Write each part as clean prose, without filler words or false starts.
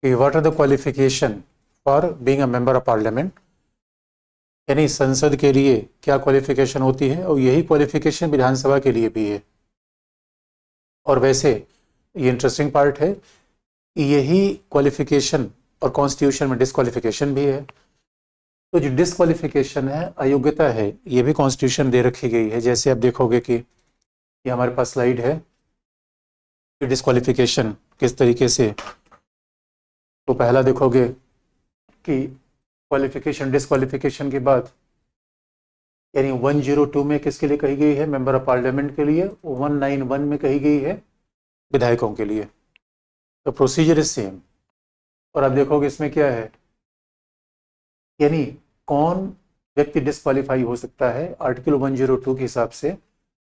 कि what are the qualification for being a member of parliament, यानी संसद के लिए क्या क्वालिफिकेशन होती है, और यही क्वालिफिकेशन विधानसभा के लिए भी है। और वैसे ये इंटरेस्टिंग पार्ट है, यही क्वालिफिकेशन और कॉन्स्टिट्यूशन में डिस्क्वालिफिकेशन भी है। तो जो डिस्क्वालिफिकेशन है, अयोग्यता है, ये भी कॉन्स्टिट्यूशन दे रखी गई है। जैसे आप देखोगे कि ये हमारे पास स्लाइड है कि डिस्क्वालिफिकेशन किस तरीके से, तो पहला देखोगे कि क्वालिफिकेशन डिस्क्वालिफिकेशन की बात यानी 102 में किसके लिए कही गई है, मेंबर ऑफ पार्लियामेंट के लिए, 191 में कही गई है विधायकों के लिए। तो प्रोसीजर इज सेम। और आप देखोगे इसमें क्या है, यानी कौन व्यक्ति डिस्क्वालीफाई हो सकता है आर्टिकल 102 के हिसाब से,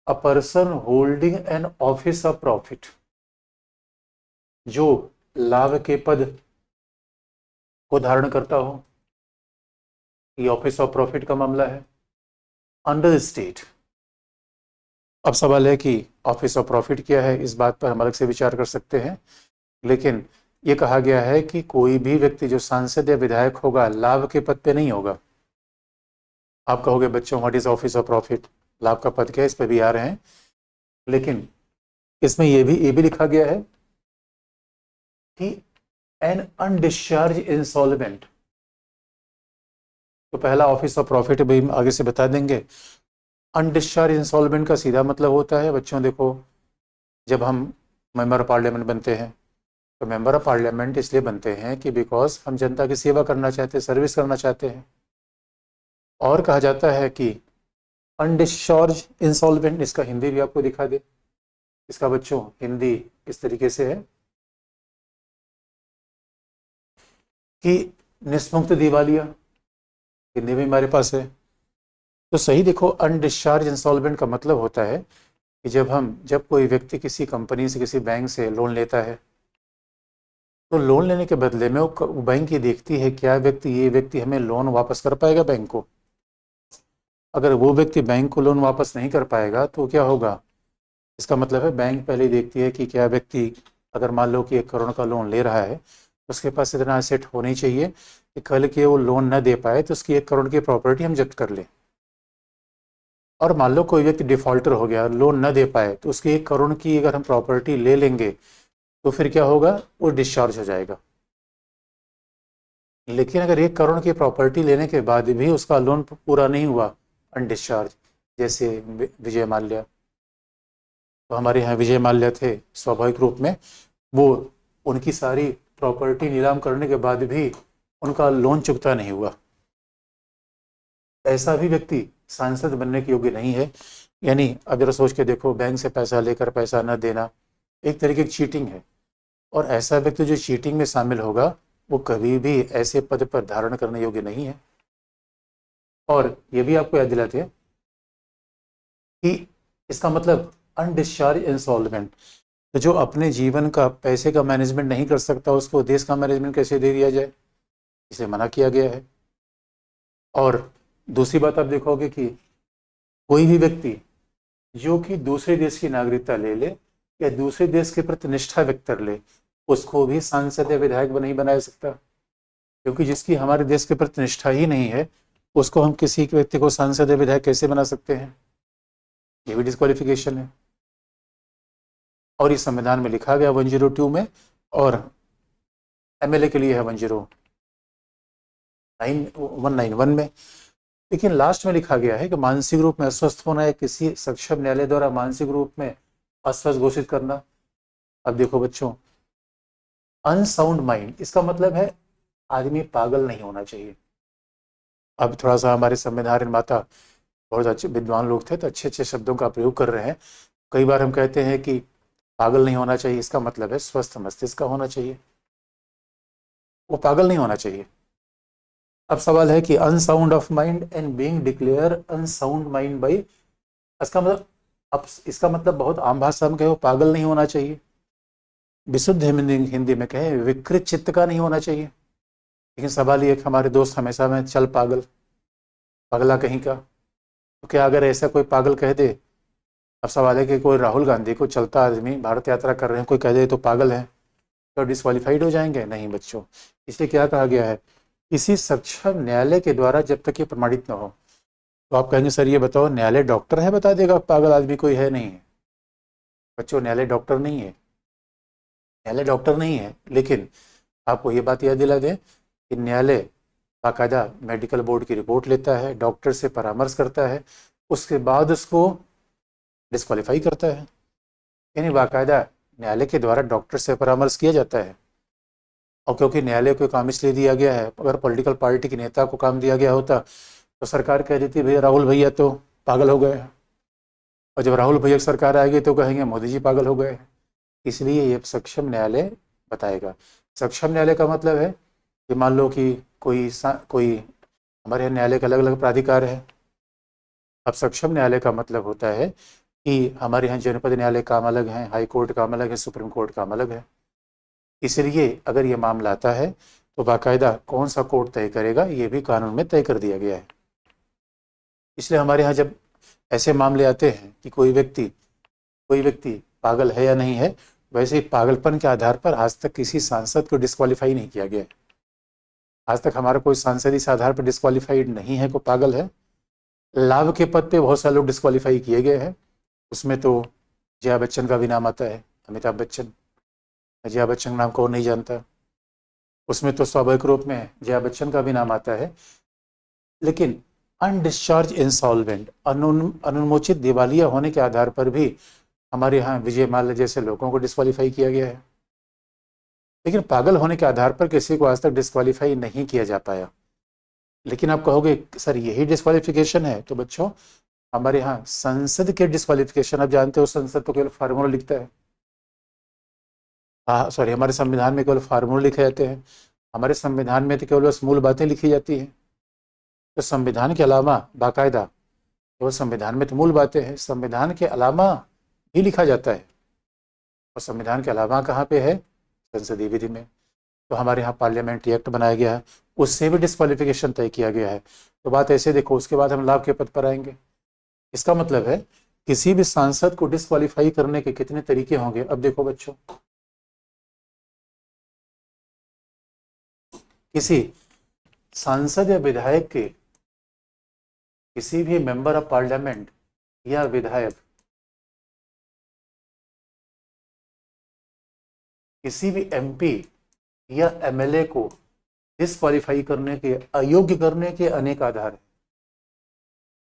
a person holding an office of profit, जो लाभ के पद को धारण करता हो, ये ऑफिस ऑफ प्रॉफिट का मामला है, अंडर स्टेट। अब सवाल है कि ऑफिस ऑफ प्रॉफिट क्या है, इस बात पर हम अलग से विचार कर सकते हैं, लेकिन ये कहा गया है कि कोई भी व्यक्ति जो सांसद या विधायक होगा लाभ के पद पे नहीं होगा। आप कहोगे बच्चों what is office of profit, लाभ का पद क्या है, इस पे भी आ रहे हैं, लेकिन इसमें ये भी लिखा गया है कि एन अनडिस्चार्ज इंसॉल्वेंट। तो पहला ऑफिस ऑफ प्रॉफिट भी हम आगे से बता देंगे। अनडिस्चार्ज इंसॉल्वेंट का सीधा मतलब होता है बच्चों, देखो जब हम मेंबर ऑफ पार्लियामेंट बनते हैं, तो मेंबर ऑफ पार्लियामेंट इसलिए बनते हैं कि बिकॉज हम जनता की सेवा करना चाहते हैं, सर्विस करना चाहते हैं। और कहा जाता है कि अनडिस्चार्ज इंसॉल्वेंट, इसका हिंदी भी आपको दिखा दे। इसका बच्चों हिंदी इस तरीके से है कि निष्मुक्त दिवालिया, हिंदी में हमारे पास है। तो सही देखो, अनडिस्चार्ज इंसॉल्वेंट का मतलब होता है कि जब कोई व्यक्ति किसी कंपनी से, किसी बैंक से लोन लेता है, तो लोन लेने के बदले में वो बैंक ये देखती है क्या ये व्यक्ति हमें लोन वापस कर पाएगा बैंक को। अगर वो व्यक्ति बैंक को लोन वापस नहीं कर पाएगा तो क्या होगा, इसका मतलब है बैंक पहले देखती है कि क्या व्यक्ति, अगर मान लो कि 1 करोड़ का लोन ले रहा है, उसके पास इतना एसेट होनी चाहिए कि कल के वो लोन न दे पाए तो उसकी 1 करोड़ की प्रॉपर्टी हम जब्त कर लें। और मान लो कोई व्यक्ति डिफॉल्टर हो गया, लोन न दे पाए, तो उसकी 1 करोड़ की अगर हम प्रॉपर्टी ले लेंगे तो फिर क्या होगा, वो डिस्चार्ज हो जाएगा। लेकिन अगर 1 करोड़ की प्रॉपर्टी लेने के बाद भी उसका लोन पूरा नहीं हुआ, अनडिस्चार्ज, जैसे विजय माल्या, तो हमारे यहाँ विजय माल्या थे, स्वाभाविक रूप में वो उनकी सारी प्रॉपर्टी नीलाम करने के बाद भी उनका लोन चुकता नहीं हुआ, ऐसा भी व्यक्ति सांसद बनने के योग्य नहीं है। यानी अब जरा सोच के देखो, बैंक से पैसा लेकर पैसा न देना एक तरीके की चीटिंग है, और ऐसा व्यक्ति जो चीटिंग में शामिल होगा वो कभी भी ऐसे पद पर धारण करने योग्य नहीं है। और ये भी आपको याद दिलाते हैं कि इसका मतलब अनडिस्चार्ज इंसॉल्वेंट, तो जो अपने जीवन का पैसे का मैनेजमेंट नहीं कर सकता, उसको देश का मैनेजमेंट कैसे दे दिया जाए, इसे मना किया गया है। और दूसरी बात आप देखोगे कि कोई भी व्यक्ति जो कि दूसरे देश की नागरिकता ले ले या दूसरे देश के प्रति निष्ठा व्यक्त कर ले, उसको भी सांसद या विधायक नहीं बना सकता, क्योंकि जिसकी हमारे देश के प्रति निष्ठा ही नहीं है उसको हम किसी व्यक्ति को सांसद या विधायक कैसे बना सकते हैं, ये भी डिस्क्वालिफिकेशन है। और इस संविधान में लिखा गया 102 में, और एमएलए के लिए है 191 में। लेकिन लास्ट में लिखा गया है कि मानसिक रूप में अस्वस्थ होना या किसी सक्षम न्यायालय द्वारा मानसिक रूप में अस्वस्थ घोषित करना। अब देखो बच्चों, अनसाउंड माइंड, इसका मतलब है आदमी पागल नहीं होना चाहिए। अब थोड़ा सा हमारे संविधान निर्माता बहुत अच्छे विद्वान लोग थे, तो अच्छे अच्छे शब्दों का प्रयोग कर रहे हैं। कई बार हम कहते हैं कि पागल नहीं होना चाहिए, इसका मतलब है स्वस्थ मस्तिष्क का होना चाहिए, वो पागल नहीं होना चाहिए। अब सवाल है कि unsound of mind and being declare unsound mind by, इसका मतलब, अब इसका मतलब बहुत आम भाषा में कहे, वो पागल नहीं होना चाहिए। विशुद्ध हिंदी में कहे विकृत चित्त का नहीं होना चाहिए। लेकिन सवाल ये, हमारे दोस्त हमेशा में चल पागल, पगला कहीं का, तो क्या अगर ऐसा कोई पागल कह दे, अब सवाल है कि कोई राहुल गांधी को चलता आदमी भारत यात्रा कर रहे हैं कोई कह दे तो पागल है, तो डिस्क्वालीफाइड हो जाएंगे? नहीं बच्चों। इसलिए क्या कहा गया है, किसी सक्षम न्यायालय के द्वारा जब तक ये प्रमाणित न हो। तो आप कहेंगे सर ये बताओ न्यायालय डॉक्टर है, बता देगा पागल आदमी कोई है? नहीं है बच्चों, न्यायालय डॉक्टर नहीं है, न्यायालय डॉक्टर नहीं है। लेकिन आपको ये बात याद दिला दें कि न्यायालय बाकायदा मेडिकल बोर्ड की रिपोर्ट लेता है, डॉक्टर से परामर्श करता है, उसके बाद उसको डिस्क्वालीफाई करता है। यानी बाकायदा न्यायालय के द्वारा डॉक्टर से परामर्श किया जाता है। और क्योंकि न्यायालय को काम इसलिए दिया गया है, अगर पॉलिटिकल पार्टी के नेता को काम दिया गया होता तो सरकार कह देती भैया राहुल भैया तो पागल हो गए हैं, और जब राहुल भैया की सरकार आएगी तो कहेंगे मोदी जी पागल हो गए हैं। इसलिए ये सक्षम न्यायालय बताएगा। सक्षम न्यायालय का मतलब है कि मान लो कि कोई हमारे यहाँ न्यायालय के अलग अलग प्राधिकार है। अब सक्षम न्यायालय का मतलब होता है कि हमारे यहाँ जनपद न्यायालय काम अलग है, हाई कोर्ट काम अलग है, सुप्रीम कोर्ट काम अलग है। इसलिए अगर ये मामला आता है तो बाकायदा कौन सा कोर्ट तय करेगा ये भी कानून में तय कर दिया गया है। इसलिए हमारे यहाँ जब ऐसे मामले आते हैं कि कोई व्यक्ति पागल है या नहीं है, वैसे ही पागलपन के आधार पर आज तक किसी सांसद को डिस्क्वालीफाई नहीं किया गया। आज तक हमारा कोई सांसद इस आधार पर डिस्क्वालीफाइड नहीं है को पागल है। लाभ के पद पे बहुत सारे लोग डिस्क्वालीफाई किए गए हैं, उसमें तो जया बच्चन का भी नाम आता है, अमिताभ बच्चन। जया बच्चन का नाम कौन नहीं जानता, उसमें तो स्वाभाविक रूप में जया बच्चन का भी नाम आता है। लेकिन अनडिस्चार्ज इंसॉल्वेंट, अनुन्मोचित दिवालिया होने के आधार पर भी हमारे यहाँ विजय माल्या जैसे लोगों को डिस्क्वालीफाई किया गया है। लेकिन पागल होने के आधार पर किसी को आज तक डिस्क्वालीफाई नहीं किया जा पाया। लेकिन आप कहोगे सर यही डिस्क्वालिफिकेशन है, तो बच्चों हमारे यहाँ संसद के डिस्क्वालिफिकेशन, आप जानते हो संसद तो केवल फार्मूला लिखता है। हाँ सॉरी, हमारे संविधान में केवल फार्मूला लिखे जाते हैं, हमारे संविधान में तो केवल बस मूल बातें लिखी जाती हैं। तो संविधान के अलावा बाकायदा, केवल संविधान में तो मूल बातें हैं, संविधान के अलावा भी लिखा जाता है। और संविधान के अलावा कहाँ पे है? संसदीय विधि में। तो हमारे यहाँ पार्लियामेंट्री एक्ट बनाया गया है, उससे भी डिस्क्वालिफिकेशन तय किया गया है। तो बात ऐसे देखो, उसके बाद हम लाभ के पद पर आएंगे। इसका मतलब है किसी भी सांसद को डिस्क्वालीफाई करने के कितने तरीके होंगे। अब देखो बच्चों, किसी सांसद या विधायक के, किसी भी मेंबर ऑफ पार्लियामेंट या विधायक किसी भी एमपी या एमएलए को डिस्क्वालीफाई करने के, अयोग्य करने के अनेक आधार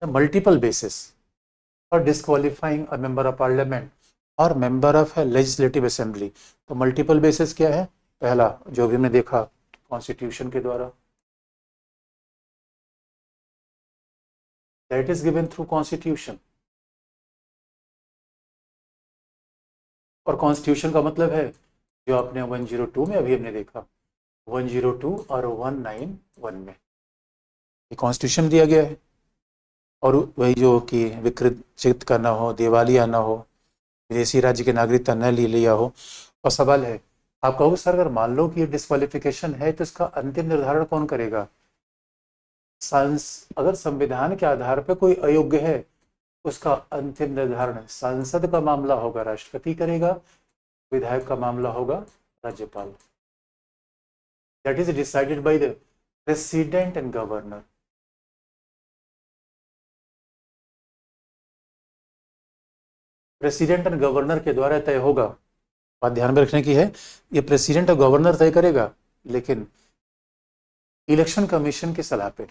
हैं। Multiple basis for disqualifying a member of parliament और मेंबर ऑफ लेजिस्लेटिव असेंबली। तो मल्टीपल बेसिस क्या है? पहला जो भी हमने देखा कॉन्स्टिट्यूशन के द्वारा, that is given through constitution. और कॉन्स्टिट्यूशन का मतलब है जो आपने 102 में अभी हमने देखा, 102 और 191 में ये कॉन्स्टिट्यूशन दिया गया है। और वही जो कि विकृत का ना हो, दिवालिया ना हो, विदेशी राज्य की नागरिकता न ले लिया हो। और सवाल है, आप कहोगे सर अगर मान लो कि ये डिस्क्वालिफिकेशन है तो इसका अंतिम निर्धारण कौन करेगा? अगर संविधान के आधार पर कोई अयोग्य है, उसका अंतिम निर्धारण संसद का मामला होगा राष्ट्रपति करेगा, विधायक का मामला होगा राज्यपाल। That is decided by the president and governor. President and governor के द्वारा तय होगा। बात ध्यान में रखने की है, ये प्रेसिडेंट और गवर्नर तय करेगा, लेकिन इलेक्शन कमीशन की सलाह पे।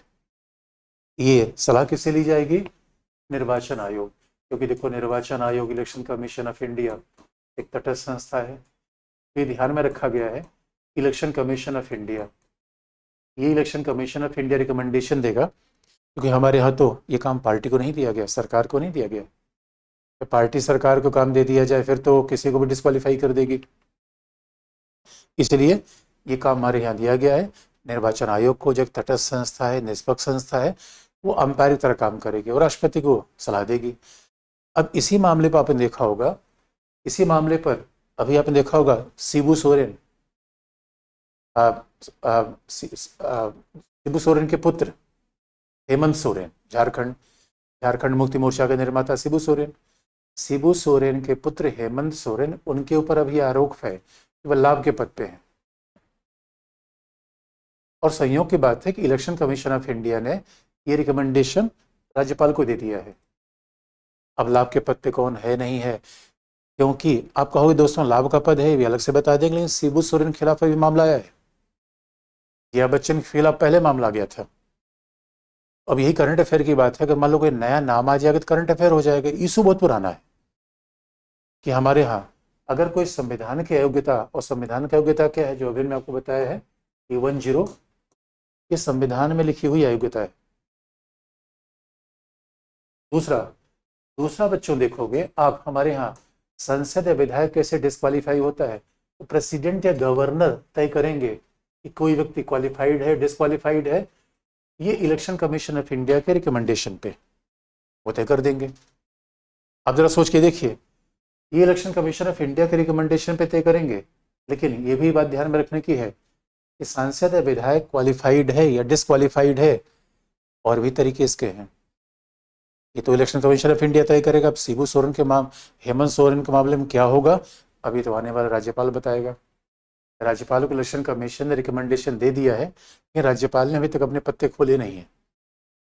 ये सलाह किससे ली जाएगी? निर्वाचन आयोग। क्योंकि देखो निर्वाचन आयोग, इलेक्शन कमीशन ऑफ इंडिया एक तटस्थ संस्था है। ये ध्यान में रखा गया है, इलेक्शन कमीशन ऑफ इंडिया, ये election commission of India recommendation देगा। क्योंकि हमारे यहाँ तो ये काम पार्टी को नहीं दिया गया, सरकार को नहीं दिया गया। तो पार्टी सरकार को काम दे दिया जाए फिर तो किसी को भी डिस्क्वालीफाई कर देगी। इसलिए ये काम हमारे यहाँ दिया गया है निर्वाचन आयोग को, जो एक तटस्थ संस्था है, निष्पक्ष संस्था है, वो अंपायर की तरह काम करेगी और राष्ट्रपति को सलाह देगी। अब इसी मामले पर आपने देखा होगा, इसी मामले पर अभी आपने देखा होगा शिबू सोरेन, शिबू सोरेन के पुत्र हेमंत सोरेन, झारखंड मुक्ति मोर्चा के निर्माता शिबू सोरेन के पुत्र हेमंत सोरेन, उनके ऊपर अभी आरोप है केवल लाभ के पद पे हैं। और संयोग की बात है कि इलेक्शन कमीशन ऑफ इंडिया ने ये रिकमेंडेशन राज्यपाल को दे दिया है। अब लाभ के पद पे कौन है नहीं है, क्योंकि आप कहोगे दोस्तों लाभ का पद है, ये अलग से बता देंगे, लेकिन शिबू सोरेन के खिलाफ अभी मामला आया है, जया बच्चन के खिलाफ पहले मामला आ गया था। अब यही करंट अफेयर की बात है, अगर मान लो कोई नया नाम आ जाएगा तो करंट अफेयर हो जाएगा। इशू बहुत पुराना है कि हमारे यहाँ अगर कोई संविधान की अयोग्यता, और संविधान की अयोग्यता क्या है, जो अभी मैं आपको बताया है कि 10 ये संविधान में लिखी हुई अयोग्यता है। दूसरा दूसरा बच्चों देखोगे आप, हमारे यहाँ संसद या विधायक कैसे डिस्क्वालीफाई होता है, तो प्रेसिडेंट या गवर्नर तय करेंगे कि कोई व्यक्ति क्वालिफाइड है, डिस्क्वालीफाइड है, ये इलेक्शन कमीशन ऑफ इंडिया के रिकमेंडेशन पे वो तय कर देंगे। आप जरा सोच के देखिए, ये इलेक्शन कमीशन ऑफ इंडिया के रिकमेंडेशन पे तय करेंगे, लेकिन ये भी बात ध्यान में रखने की है कि सांसद या विधायक क्वालिफाइड है या डिस्क्वालीफाइड है, और भी तरीके इसके हैं। ये तो इलेक्शन कमीशन ऑफ इंडिया तय करेगा। अब शिबू सोरेन के हेमंत सोरेन के मामले में क्या होगा, अभी तो आने वाला राज्यपाल बताएगा। राज्यपाल को इलेक्शन कमीशन ने रिकमेंडेशन दे दिया है, लेकिन राज्यपाल ने अभी तक अपने पत्ते खोले नहीं है,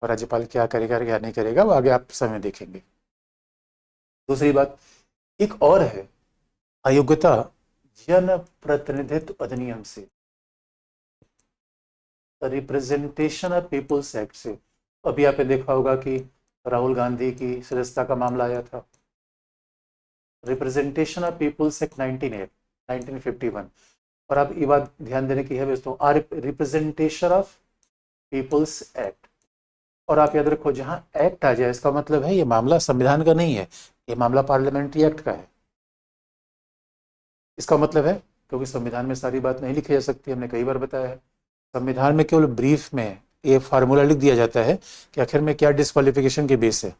और राज्यपाल क्या करेगा क्या नहीं करेगा वो आगे आप समय देखेंगे। दूसरी बात एक और है, अयोग्यता जन प्रतिनिधित्व अधिनियम से, रिप्रेजेंटेशन ऑफ पीपुल्स एक्ट से। अभी आपने देखा होगा कि राहुल गांधी की सदस्यता का मामला आया था, रिप्रेजेंटेशन ऑफ पीपुल्स एक्ट 1951। और आप ये बात ध्यान देने की है दोस्तों, रिप्रेजेंटेशन ऑफ पीपुल्स एक्ट। और आप याद रखो, जहां एक्ट आ जाए इसका मतलब है ये मामला संविधान का नहीं है, ये मामला पार्लियामेंट्री एक्ट का है। इसका मतलब है, क्योंकि संविधान में सारी बात नहीं लिखी जा सकती, हमने कई बार बताया है, संविधान में केवल ब्रीफ में ये फार्मूला लिख दिया जाता है कि आखिर में क्या डिस्क्वालिफिकेशन के बेस है।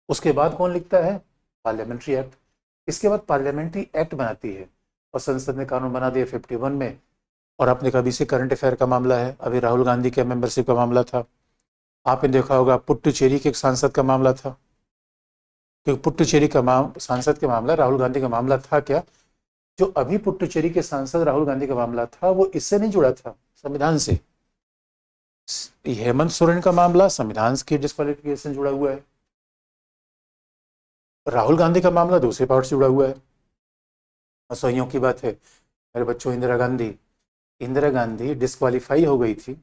उसके बाद कौन लिखता है, पार्लियामेंट्री एक्ट। इसके बाद पार्लियामेंट्री एक्ट बनाती है, और संसद ने कानून बना दिया 51 में। और आपने कभी से करंट अफेयर का मामला है, अभी राहुल गांधी के मेंबरशिप का मामला था। आपने देखा होगा पुट्टुचेरी के एक सांसद का मामला था, क्योंकि पुट्टुचेरी का सांसद के मामला राहुल गांधी का मामला था क्या, जो अभी पुट्टुचेरी के सांसद राहुल गांधी का मामला था वो इससे नहीं जुड़ा था, संविधान से। हेमंत सोरेन का मामला संविधान की डिस्क्वालिफिकेशन जुड़ा हुआ है, राहुल गांधी का मामला दूसरे पार्ट से जुड़ा हुआ है। असह्यों की बात है मेरे बच्चों, इंदिरा गांधी डिस्क्वालीफाई हो गई थी।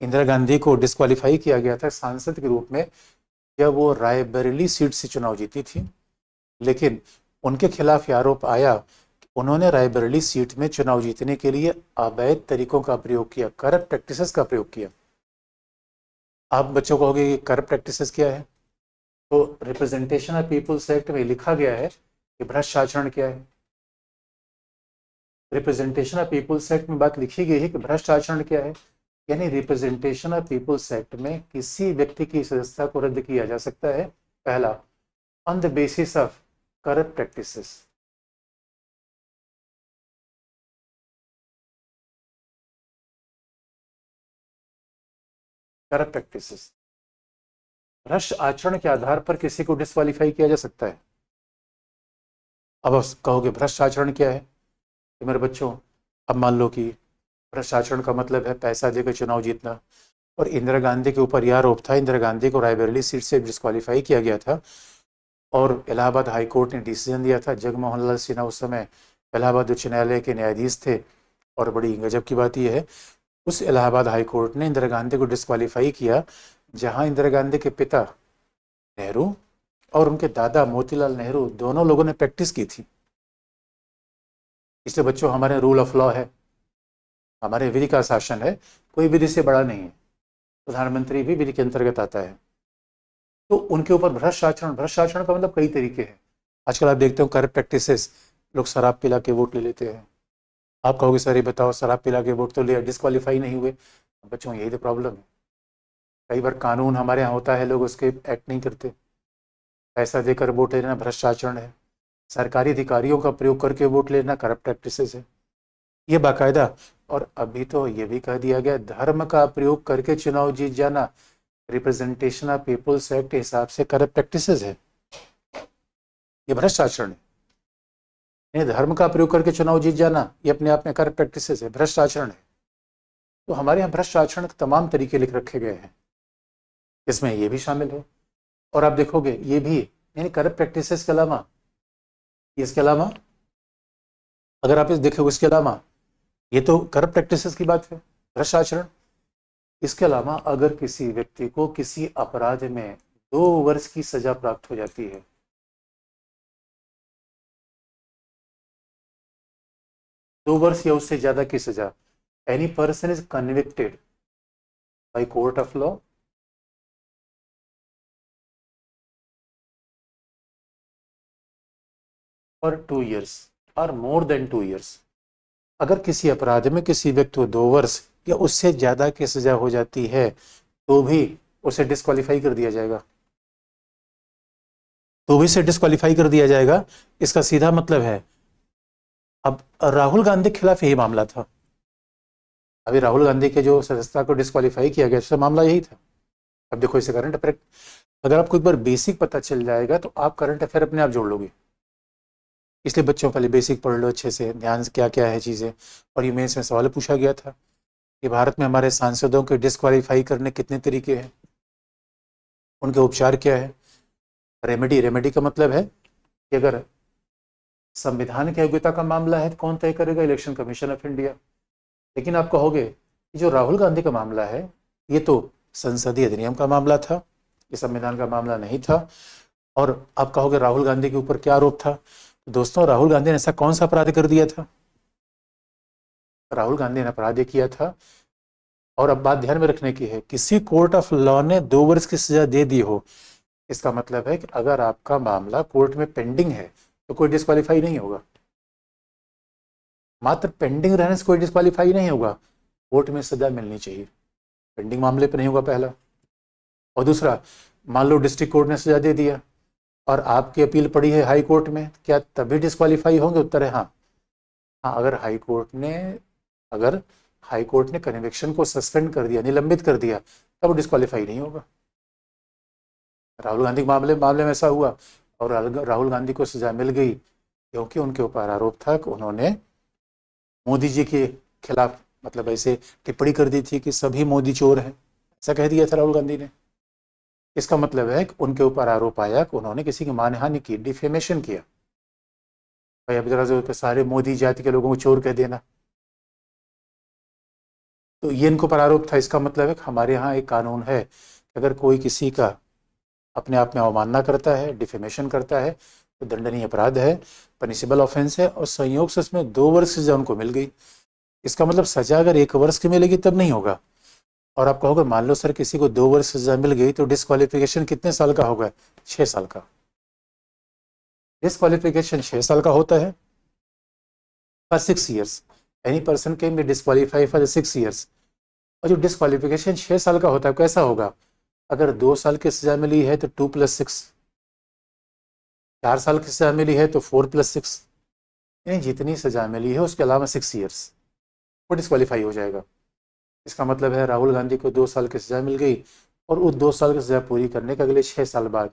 इंदिरा गांधी को डिस्क्वालीफाई किया गया था सांसद के रूप में जब वो रायबरेली सीट से चुनाव जीती थी, लेकिन उनके खिलाफ आरोप आया कि उन्होंने रायबरेली सीट में चुनाव जीतने के लिए अवैध तरीकों का प्रयोग किया, करप्ट प्रैक्टिसेस का प्रयोग किया। आप बच्चों को कहोगे करप्ट प्रैक्टिसेस क्या है, तो रिप्रेजेंटेशन ऑफ पीपुल्स एक्ट में लिखा गया है कि भ्रष्ट आचरण क्या है। रिप्रेजेंटेशन ऑफ पीपुल्स एक्ट में बात लिखी गई है कि भ्रष्ट आचरण क्या है, यानी रिप्रेजेंटेशन ऑफ पीपुल्स एक्ट में किसी व्यक्ति की सदस्यता को रद्द किया जा सकता है, पहला on the basis of corrupt practices. Corrupt practices, भ्रष्ट आचरण के आधार पर किसी को डिस्क्वालीफाई किया जा सकता है। अब आप कहोगे भ्रष्ट आचरण क्या है, तो मेरे बच्चों अब मान लो कि भ्रष्ट आचरण का मतलब है पैसा देकर चुनाव जीतना, और इंदिरा गांधी के ऊपर यह आरोप था, इंदिरा गांधी को रायबरेली सीट से डिस्क्वालीफाई किया गया था, और इलाहाबाद हाई कोर्ट ने डिसीजन दिया था। जगमोहन लाल सिन्हा उस समय इलाहाबाद उच्च न्यायालय के न्यायाधीश थे, और बड़ी गजब की बात यह है उस इलाहाबाद हाई कोर्ट ने इंदिरा गांधी को डिस्क्वालीफाई किया जहां इंदिरा गांधी के पिता नेहरू और उनके दादा मोतीलाल नेहरू दोनों लोगों ने प्रैक्टिस की थी। इसलिए बच्चों हमारे रूल ऑफ लॉ है, हमारे विधि का शासन है, कोई विधि से बड़ा नहीं है, प्रधानमंत्री भी विधि के अंतर्गत आता है। तो उनके ऊपर भ्रष्ट आचरण का मतलब कई तरीके हैं। आजकल आप देखते हो करप्ट प्रैक्टिसेस, लोग शराब पिला के वोट ले लेते हैं। आप कहोगे सर ये बताओ शराब पिला के वोट तो लिया, डिस्क्वालीफाई नहीं हुए। बच्चों यही तो प्रॉब्लम है, कई बार कानून हमारे यहाँ होता है लोग उसके एक्ट नहीं करते, पैसा देकर वोट लेना भ्रष्ट आचरण है, सरकारी अधिकारियों का प्रयोग करके वोट लेना करप्ट प्रैक्टिसेस है, ये बाकायदा। और अभी तो ये भी कह दिया गया धर्म का प्रयोग करके चुनाव जीत जाना रिप्रेजेंटेशन ऑफ पीपुल्स एक्ट के हिसाब से करप्ट प्रैक्टिसेस है, ये भ्रष्ट आचरण है। यानी धर्म का प्रयोग करके चुनाव जीत जाना ये अपने आप में करप्ट प्रैक्टिसेस है, भ्रष्ट आचरण है। तो हमारे यहाँ भ्रष्ट आचरण के तमाम तरीके लिख रखे गए हैं, इसमें ये भी शामिल है। और आप देखोगे ये भी, यानी करप्ट प्रैक्टिसेस के अलावा, इसके अलावा अगर आप इस देखोगे, इसके अलावा ये तो करप्ट प्रैक्टिसेस की बात है, भ्रष्ट आचरण। इसके अलावा अगर किसी व्यक्ति को किसी अपराध में 2 वर्ष की सजा प्राप्त हो जाती है, 2 वर्ष या उससे ज्यादा की सजा, any person is convicted by court of law for 2 years और मोर देन 2 years। अगर किसी अपराध में किसी व्यक्ति को 2 वर्ष या उससे ज्यादा की सजा हो जाती है तो भी उसे डिस्क्वालीफाई कर दिया जाएगा, तो भी उसे डिस्क्वालीफाई कर दिया जाएगा। इसका सीधा मतलब है, अब राहुल गांधी के खिलाफ यही मामला था, अभी राहुल गांधी के जो सदस्यता को डिस्क्वालीफाई किया गया उसका मामला यही था। अब देखो इसे करंट अफेयर, अगर आपको एक बार बेसिक पता चल जाएगा तो आप करंट अफेयर अपने आप जोड़ लोगे। इसलिए बच्चों पहले बेसिक पढ़ लो अच्छे से, ध्यान से क्या क्या है चीज़ें। और ये मेंस में सवाल पूछा गया था कि भारत में हमारे सांसदों के डिस्क्वालीफाई करने कितने तरीके हैं, उनके उपचार क्या है। रेमेडी, रेमेडी का मतलब है कि अगर संविधान की योग्यता का मामला है तो कौन तय करेगा, इलेक्शन कमीशन ऑफ इंडिया। लेकिन आप कहोगे कि जो राहुल गांधी का मामला है ये तो संसदीय अधिनियम का मामला था, ये संविधान का मामला नहीं था। और आप कहोगे राहुल गांधी के ऊपर क्या आरोप था, तो दोस्तों राहुल गांधी ने ऐसा कौन सा अपराध कर दिया था, राहुल गांधी ने अपराध किया था। और अब बात ध्यान में रखने की है, किसी कोर्ट ऑफ लॉ ने 2 वर्ष की सजा दे दी हो, इसका मतलब है कि अगर आपका मामला कोर्ट में पेंडिंग है तो कोई डिस्क्वालीफाई नहीं होगा, मात्र पेंडिंग रहने से कोई डिस्क्वालीफाई नहीं होगा, कोर्ट में सजा मिलनी चाहिए, पेंडिंग मामले पर नहीं होगा, पहला। और दूसरा, मान लो डिस्ट्रिक्ट कोर्ट ने सजा दे दिया और आपकी अपील पड़ी है हाई कोर्ट में, क्या तभी डिस्क्वालीफाई होंगे, उत्तर है हाँ। हाँ, अगर हाई कोर्ट ने कन्विक्शन को सस्पेंड कर दिया, निलंबित कर दिया, तब डिस्क्वालीफाई नहीं होगा। राहुल गांधी के मामले में ऐसा हुआ और राहुल गांधी को सजा मिल गई क्योंकि उनके ऊपर आरोप था कि उन्होंने मोदी जी के खिलाफ मतलब ऐसे टिप्पणी कर दी थी कि सभी मोदी चोर हैं, ऐसा कह दिया था राहुल गांधी ने। इसका मतलब है कि उनके ऊपर आरोप आया कि उन्होंने किसी की मानहानि की, डिफेमेशन किया। भाई अब जरा जो सारे मोदी जाति के लोगों को चोर कह देना, तो ये इनको पर आरोप था। इसका मतलब है कि हमारे यहाँ एक कानून है कि अगर कोई किसी का अपने आप में अवमानना करता है, डिफेमेशन करता है, तो दंडनीय अपराध है, पनिशेबल ऑफेंस है, और संयोग से उसमें 2 वर्ष की सजा उनको मिल गई। इसका मतलब सजा अगर 1 वर्ष की मिलेगी तब नहीं होगा। और आप कहोगे मान लो सर किसी को 2 वर्ष सजा मिल गई तो डिस्क्वालिफिकेशन कितने साल का होगा, 6 साल का। डिस्क्वालिफिकेशन 6 साल का होता है for 6 years, any person can be disqualify for 6 years। और जो डिस्क्वालिफिकेशन 6 साल का होता है कैसा होगा, अगर 2 साल की सजा मिली है तो 2 + 6, 4 साल की सजा मिली है तो 4 + 6, यानी जितनी सजा मिली है उसके अलावा 6 years, वो डिस्क्वालीफाई हो जाएगा। इसका मतलब है राहुल गांधी को 2 साल की सजा मिल गई और उस 2 साल की सजा पूरी करने के अगले 6 साल बाद,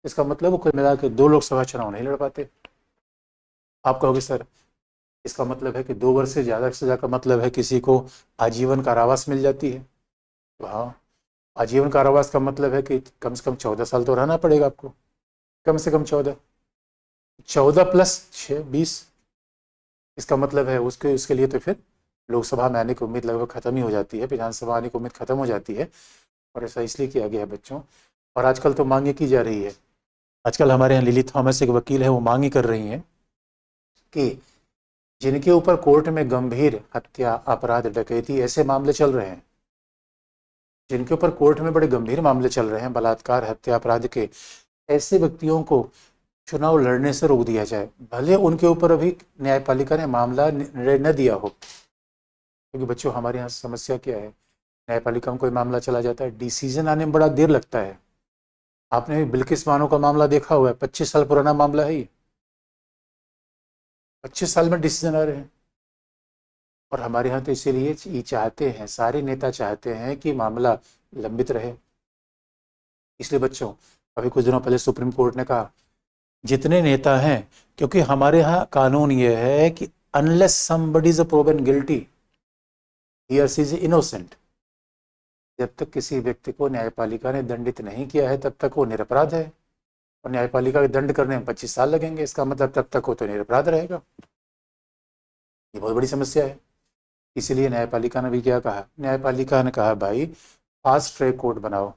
इसका मतलब वो कुल मिला के 2 लोकसभा चुनाव नहीं लड़ पाते। आप कहोगे सर इसका मतलब है कि 2 वर्ष से ज़्यादा सजा का मतलब है किसी को आजीवन कारावास मिल जाती है। तो हाँ, आजीवन कारावास का मतलब है कि कम से कम 14 साल तो रहना पड़ेगा आपको, कम से कम 14 + 6 20। इसका मतलब है उसके लिए तो फिर लोकसभा में आने की उम्मीद लगभग खत्म ही हो जाती है, विधानसभा आने की उम्मीद खत्म हो जाती है। और ऐसा इसलिए किया गया है बच्चों। और आजकल तो मांगे की जा रही है, आजकल हमारे यहाँ लिली थॉमस एक वकील है, वो मांग ही कर रही हैं कि जिनके ऊपर कोर्ट में गंभीर हत्या, अपराध, डकैती ऐसे मामले चल रहे हैं, जिनके ऊपर कोर्ट में बड़े गंभीर मामले चल रहे हैं, बलात्कार, हत्या, अपराध के, ऐसे व्यक्तियों को चुनाव लड़ने से रोक दिया जाए, भले उनके ऊपर अभी न्यायपालिका ने मामला निर्णय न दिया हो। क्योंकि बच्चों हमारे यहाँ समस्या क्या है, न्यायपालिका में कोई मामला चला जाता है, डिसीजन आने में बड़ा देर लगता है। आपने भी बिल्किस बानो का मामला देखा हुआ है, 25 साल पुराना मामला है ये, 25 साल में डिसीजन आ रहे हैं। और हमारे यहाँ तो इसीलिए ये चाहते हैं, सारे नेता चाहते हैं कि मामला लंबित रहे। इसलिए बच्चों अभी कुछ दिनों पहले सुप्रीम कोर्ट ने कहा जितने नेता हैं, क्योंकि हमारे यहाँ कानून ये है कि unless somebody is proven guilty he और सी इज इनोसेंट, जब तक किसी व्यक्ति को न्यायपालिका ने दंडित नहीं किया है तब तक वो निरपराध है। और न्यायपालिका के दंड करने में 25 साल लगेंगे, इसका मतलब तब तक वो तो निरपराध रहेगा। ये बहुत बड़ी समस्या है। इसीलिए न्यायपालिका ने भी क्या कहा, न्यायपालिका ने कहा भाई फास्ट ट्रैक कोर्ट बनाओ।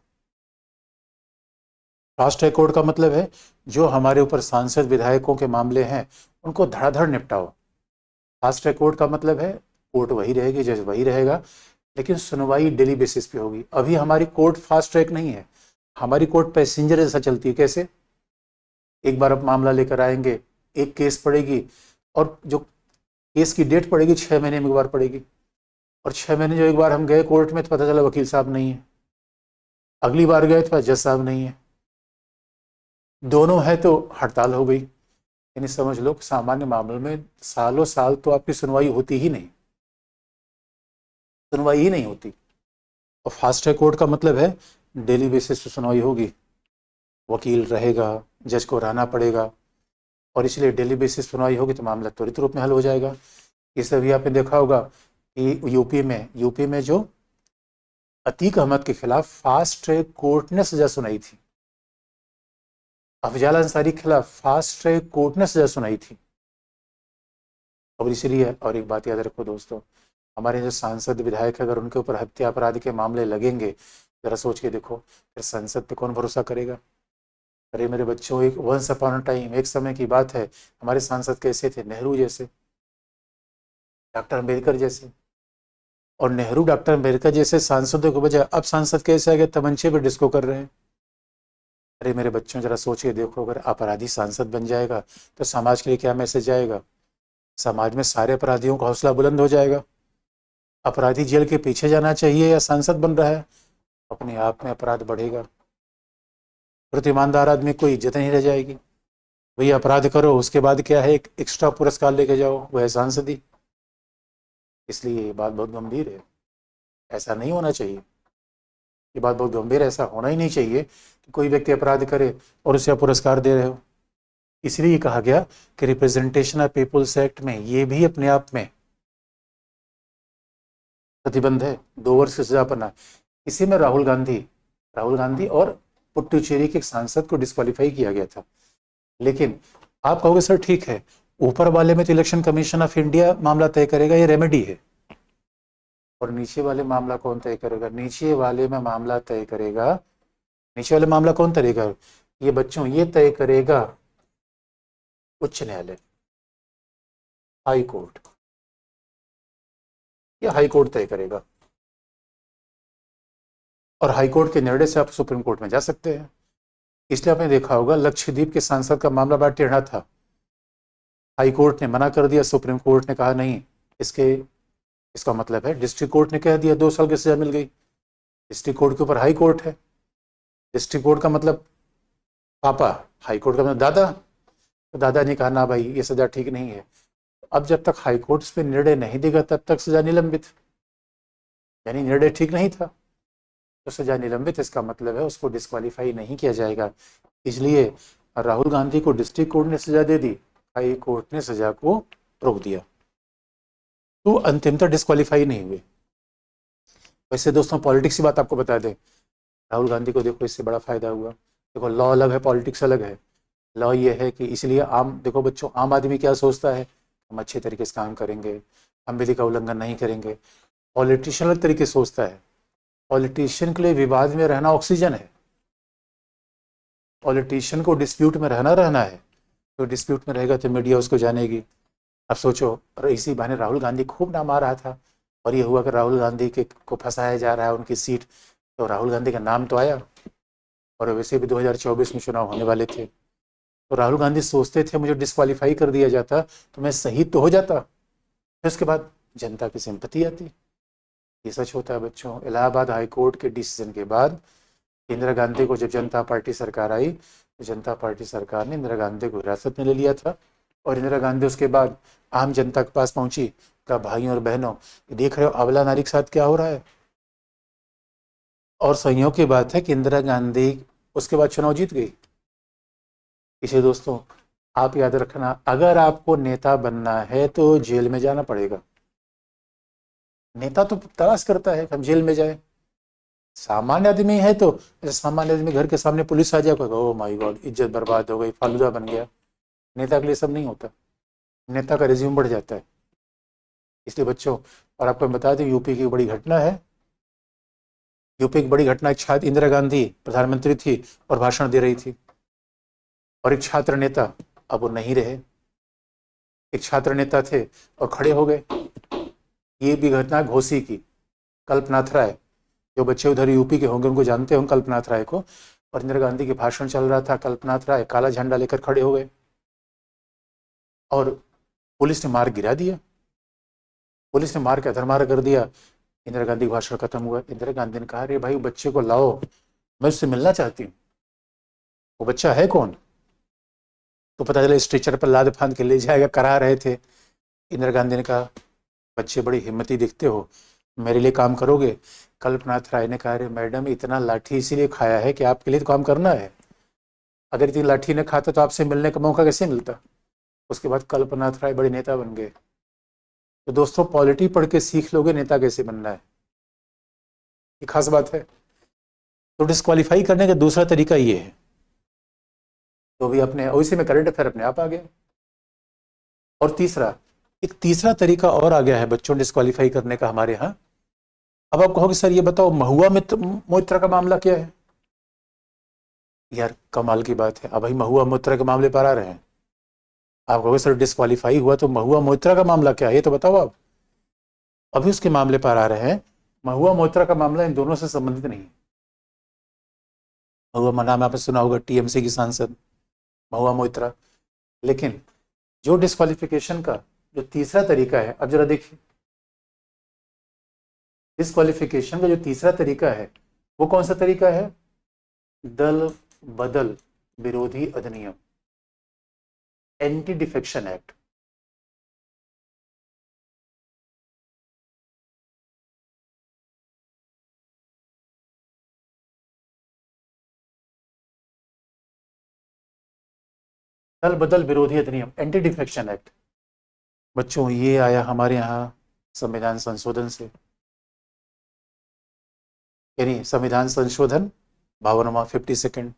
फास्ट ट्रैक कोर्ट का मतलब है जो हमारे ऊपर सांसद विधायकों के मामले हैं उनको धड़ाधड़ निपटाओ। फास्ट ट्रैक कोर्ट का मतलब है कोर्ट वही रहेगी, जज वही रहेगा, लेकिन सुनवाई डेली बेसिस पे होगी। अभी हमारी कोर्ट फास्ट ट्रैक नहीं है, हमारी कोर्ट पैसेंजर जैसा चलती है। कैसे? एक बार आप मामला लेकर आएंगे, एक केस पड़ेगी, और जो केस की डेट पड़ेगी 6 महीने में एक बार पड़ेगी, और 6 महीने जो एक बार हम गए कोर्ट में तो पता चला वकील साहब नहीं है, अगली बार गए तो जज साहब नहीं है, दोनों है तो हड़ताल हो गई। यानी समझ लो सामान्य मामलों में सालों साल तो आपकी सुनवाई होती ही नहीं, सुनवाई ही नहीं होती। और फास्ट ट्रैक कोर्ट का मतलब है डेली बेसिस पे सुनवाई होगी, वकील रहेगा, जज को रहना पड़ेगा, और इसलिए डेली बेसिस सुनवाई होगी तो मामला त्वरित रूप में हल हो जाएगा। इस अभी आपने देखा होगा कि यूपी में जो अतीक अहमद के खिलाफ फास्ट ट्रैक कोर्ट ने सजा सुनाई थी, अफजाल अंसारी के खिलाफ फास्ट ट्रैक कोर्ट ने सजा सुनाई थी। और इसलिए, और एक बात याद रखो दोस्तों, हमारे जो सांसद विधायक अगर उनके ऊपर हत्या अपराध के मामले लगेंगे, जरा सोच के देखो फिर संसद पे कौन भरोसा करेगा। अरे मेरे बच्चों, एक वंस अपॉन टाइम, एक समय की बात है, हमारे सांसद कैसे थे? नेहरू जैसे, डॉक्टर अम्बेडकर जैसे। और नेहरू डॉक्टर अम्बेडकर जैसे सांसदों के बजाय अब सांसद कैसे आ गए? तमंचे पे डिस्को कर रहे हैं। अरे मेरे बच्चों जरा सोच के देखो, अगर अपराधी सांसद बन जाएगा तो समाज के लिए क्या मैसेज जाएगा? समाज में सारे अपराधियों का हौसला बुलंद हो जाएगा। अपराधी जेल के पीछे जाना चाहिए या सांसद बन रहा है, अपने आप में अपराध बढ़ेगा, फिर ईमानदार आदमी कोई इज्जत नहीं रह जाएगी। वही अपराध करो, उसके बाद क्या है, एक एक्स्ट्रा पुरस्कार लेके जाओ, वह है सांसदी। इसलिए ये बात बहुत गंभीर है, ऐसा नहीं होना चाहिए। ये बात बहुत गंभीर है, ऐसा होना ही नहीं चाहिए कि कोई व्यक्ति अपराध करे और उसे आप पुरस्कार दे रहे हो। इसलिए कहा गया कि रिप्रेजेंटेशन ऑफ पीपुल्स एक्ट में ये भी अपने आप में प्रतिबंध है, 2 वर्ष की सजा पाना। इसी में राहुल गांधी और पुट्टुचेरी के एक सांसद को डिस्क्वालीफाई किया गया था। लेकिन आप कहोगे सर ठीक है, ऊपर वाले में तो इलेक्शन कमीशन ऑफ इंडिया मामला तय करेगा, ये रेमेडी है, और नीचे वाले मामला कौन तय करेगा? नीचे वाले में मामला तय करेगा, नीचे वाले मामला कौन तय करेगा? ये बच्चों, ये तय करेगा उच्च न्यायालय, हाई कोर्ट, या हाई कोर्ट तय करेगा। और हाई कोर्ट के निर्णय से आप सुप्रीम कोर्ट में जा सकते हैं। इसलिए आपने देखा होगा लक्षद्वीप के सांसद का मामला बड़ा टेढ़ा था, हाई कोर्ट ने मना कर दिया, सुप्रीम कोर्ट ने कहा नहीं, इसका मतलब है डिस्ट्रिक्ट कोर्ट ने कह दिया 2 साल की सजा मिल गई। डिस्ट्रिक्ट कोर्ट के ऊपर हाई कोर्ट है, डिस्ट्रिक्ट कोर्ट का मतलब पापा, हाई कोर्ट का मतलब दादा, तो दादा ने कहा ना भाई ये सजा ठीक नहीं है। अब जब तक हाई कोर्ट इस पर निर्णय नहीं देगा तब तक सजा निलंबित, यानी निर्णय ठीक नहीं था तो सजा निलंबित, इसका मतलब है उसको डिस्क्वालीफाई नहीं किया जाएगा। इसलिए राहुल गांधी को डिस्ट्रिक्ट कोर्ट ने सजा दे दी, हाई कोर्ट ने सजा को रोक दिया, तो अंतिमतः डिस्क्वालीफाई नहीं हुए। वैसे दोस्तों पॉलिटिक्स की बात आपको बता दें, राहुल गांधी को देखो इससे बड़ा फायदा हुआ। देखो लॉ अलग है, पॉलिटिक्स अलग है। लॉ ये है कि इसलिए देखो बच्चों, आम आदमी क्या सोचता है, हम अच्छे तरीके से काम करेंगे, हम विधि का उल्लंघन नहीं करेंगे। पॉलिटिशियन अलग तरीके से सोचता है, पॉलिटिशियन के लिए विवाद में रहना ऑक्सीजन है, पॉलिटिशियन को डिस्प्यूट में रहना है, तो डिस्प्यूट में रहेगा तो मीडिया उसको जानेगी। अब सोचो, और इसी बहाने राहुल गांधी खूब नाम आ रहा था, और ये हुआ कि राहुल गांधी को फंसाया जा रहा है उनकी सीट, तो राहुल गांधी का नाम तो आया, और वैसे भी 2024 में चुनाव होने वाले थे, तो राहुल गांधी सोचते थे मुझे डिस्क्वालीफाई कर दिया जाता तो मैं शहीद तो हो जाता, फिर उसके बाद जनता की सिंपैथी आती। ये सच होता है बच्चों। इलाहाबाद हाई कोर्ट के डिसीजन के बाद इंदिरा गांधी को जब जनता पार्टी सरकार आई, तो जनता पार्टी सरकार ने इंदिरा गांधी को हिरासत में ले लिया था, और इंदिरा गांधी उसके बाद आम जनता के पास पहुंची, कहा भाइयों और बहनों, देख रहे हो अबला नारी के साथ क्या हो रहा है। और संयोग की बात है कि इंदिरा गांधी उसके बाद चुनाव जीत गई, इसे दोस्तों आप याद रखना, अगर आपको नेता बनना है तो जेल में जाना पड़ेगा। नेता तो तलाश करता है कि हम जेल में जाए। सामान्य आदमी है तो जैसे सामान्य आदमी घर के सामने पुलिस आ जाए, ओ माय गॉड इज्जत बर्बाद हो गई, फालूदा बन गया। नेता के लिए सब नहीं होता, नेता का रिज्यूम बढ़ जाता है। इसलिए बच्चों, और आपको मैं बता दें, यूपी की बड़ी घटना है। यूपी की बड़ी घटना, एक छात्र, इंदिरा गांधी प्रधानमंत्री थी और भाषण दे रही थी, और एक छात्र नेता, अब वो नहीं रहे, एक छात्र नेता थे और खड़े हो गए। ये भी घटना घोसी की, कल्पनाथ राय, जो बच्चे उधर यूपी के होंगे उनको जानते होंगे कल्पनाथ राय को। और इंदिरा गांधी के भाषण चल रहा था, कल्पनाथ राय काला झंडा लेकर खड़े हो गए और पुलिस ने मार गिरा दिया। पुलिस ने मार के अधर्मार कर दिया। इंदिरा गांधी का भाषण खत्म हुआ। इंदिरा गांधी ने कहा, अरे भाई बच्चे को लाओ, मैं उससे मिलना चाहती हूँ। वो बच्चा है कौन? तो पता चला स्ट्रेचर पर लाद फांद के ले जाएगा, करा रहे थे। इंदिरा गांधी ने कहा, बच्चे बड़ी हिम्मती दिखते हो, मेरे लिए काम करोगे? कल्पनाथ राय ने कहा, अरे मैडम इतना लाठी इसीलिए खाया है कि आपके लिए तो काम करना है, अगर इतनी लाठी न खाता तो आपसे मिलने का मौका कैसे मिलता। उसके बाद कल्पनाथ राय बड़े नेता बन गए। तो दोस्तों, पॉलिटी पढ़ के सीख लोगे नेता कैसे बनना है, ये खास बात है। तो डिस्क्वालीफाई करने का दूसरा तरीका ये है। तो भी अपने उसी में करंट अफेयर अपने आप आ गया। और तीसरा, एक तीसरा तरीका और आ गया है बच्चों डिस्क्वालीफाई करने का हमारे यहाँ। अब आप कहोगे सर ये बताओ, महुआ मित्र मोइत्रा का मामला क्या है? यार कमाल की बात है, अब भाई महुआ मोइत्रा के मामले पर आ रहे हैं। आप कहोगे सर डिस्क्वालीफाई हुआ तो महुआ मोइत्रा का मामला क्या है, ये तो बताओ आप। अभी उसके मामले पर आ रहे हैं। महुआ मोइत्रा का मामला इन दोनों से संबंधित नहीं है। महुआ नाम आपने सुना होगा, टीएमसी की सांसद महुआ मोइत्रा। लेकिन जो डिस्क्वालिफिकेशन का जो तीसरा तरीका है, अब जरा देखिए, डिस्क्वालिफिकेशन का जो तीसरा तरीका है वो कौन सा तरीका है? दल बदल विरोधी अधिनियम, एंटी डिफेक्शन एक्ट। दल बदल विरोधी अधिनियम, एंटी डिफेक्शन एक्ट। बच्चों ये आया हमारे यहाँ संविधान संशोधन से, यानी संविधान संशोधन 52वां 52nd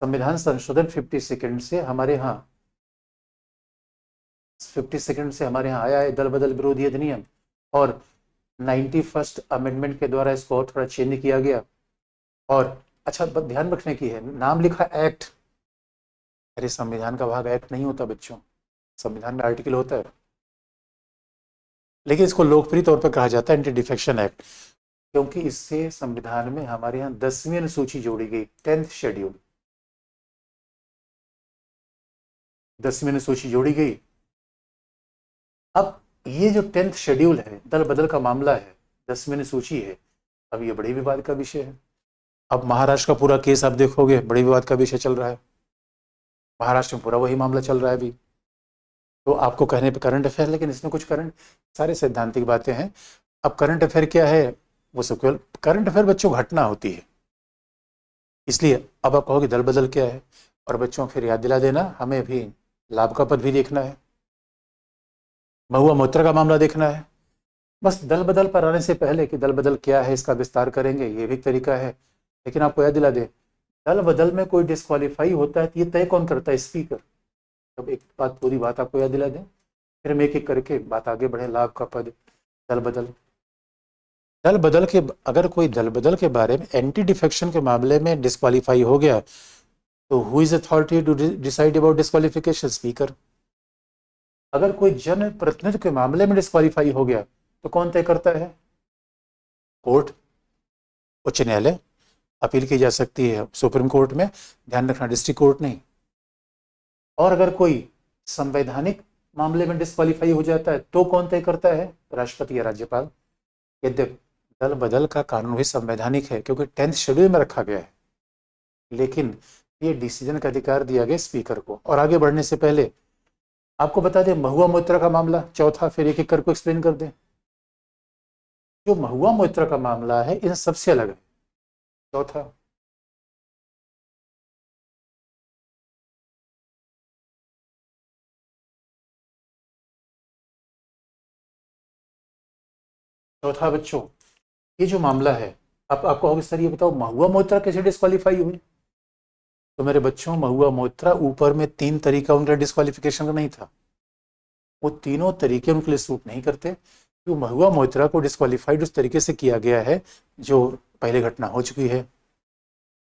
संविधान संशोधन 52nd से हमारे यहाँ 52nd से हमारे यहाँ आया है दल बदल विरोधी अधिनियम। और 91st अमेंडमेंट के द्वारा इसको और थोड़ा चेंज किया गया। और अच्छा ध्यान रखने की है, नाम लिखा एक्ट। अरे संविधान का भाग एक्ट नहीं होता बच्चों, संविधान में आर्टिकल होता है। लेकिन इसको लोकप्रिय तौर पर कहा जाता है एंटी डिफेक्शन एक्ट, क्योंकि इससे संविधान में हमारे यहाँ 10वीं अनुसूची जोड़ी गई, 10th शेड्यूल, 10वीं अनुसूची जोड़ी गई। अब ये जो 10th शेड्यूल है, दल बदल का मामला है, 10वीं अनुसूची है, अब ये बड़े विवाद का विषय है। अब महाराष्ट्र का पूरा केस आप देखोगे, बड़े विवाद का विषय चल रहा है। महाराष्ट्र में पूरा वही मामला चल रहा है अभी। तो आपको कहने पे करंट अफेयर, लेकिन इसमें कुछ करंट, सारे सैद्धांतिक बातें हैं। अब करंट अफेयर क्या है, वो सब केवल करंट अफेयर बच्चों घटना होती है। इसलिए अब आप कहोगे दल बदल क्या है, और बच्चों फिर याद दिला देना, हमें भी लाभ का पद भी देखना है, महुआ मोइत्रा का मामला देखना है। बस दल बदल पर आने से पहले कि दल बदल क्या है इसका विस्तार करेंगे, ये भी तरीका है। लेकिन आपको याद दिला दे, दल बदल में कोई डिस्क्वालीफाई होता है तो ये तय कौन करता है? स्पीकर। अब एक बात, पूरी बात आपको याद दिला दें, फिर हम एक एक करके बात आगे बढ़े। लाभ का पद, दल बदल, दल बदल के, अगर कोई दल बदल के बारे में एंटी डिफेक्शन के मामले में डिस्क्वालीफाई हो गया तो who is authority to decide about disqualification? Speaker. अगर कोई जन प्रतिनिधि के मामले में डिस्क्वालीफाई हो गया तो कौन तय करता है? कोर्ट, उच्च न्यायालय। अपील की जा सकती है सुप्रीम कोर्ट में, ध्यान रखना डिस्ट्रिक्ट कोर्ट नहीं। और अगर कोई संवैधानिक मामले में डिस्क्वालीफाई हो जाता है तो कौन तय करता है? राष्ट्रपति या राज्यपाल। यद्यपि दल बदल का कानून भी संवैधानिक है क्योंकि 10th शेड्यूल में रखा गया है, लेकिन ये डिसीजन का अधिकार दिया गया स्पीकर को। और आगे बढ़ने से पहले आपको बता दें महुआ मोइत्रा का मामला, चौथा, फिर एक एक करके एक्सप्लेन कर दें। जो महुआ मोइत्रा का मामला है इन सबसे अलग है। चौथा, चौथा बच्चों, ये जो मामला है, आप आपको होगा सर ये बताओ महुआ मोइत्रा कैसे डिस्क्वालीफाई हुई? तो मेरे बच्चों, महुआ मोइत्रा ऊपर में 3 तरीका उनका डिस्क्वालिफिकेशन का नहीं था, वो तीनों तरीके उनके लिए सूट नहीं करते। तो महुआ मोइत्रा को डिस्क्वालीफाइड उस तरीके से किया गया है जो पहले घटना हो चुकी है।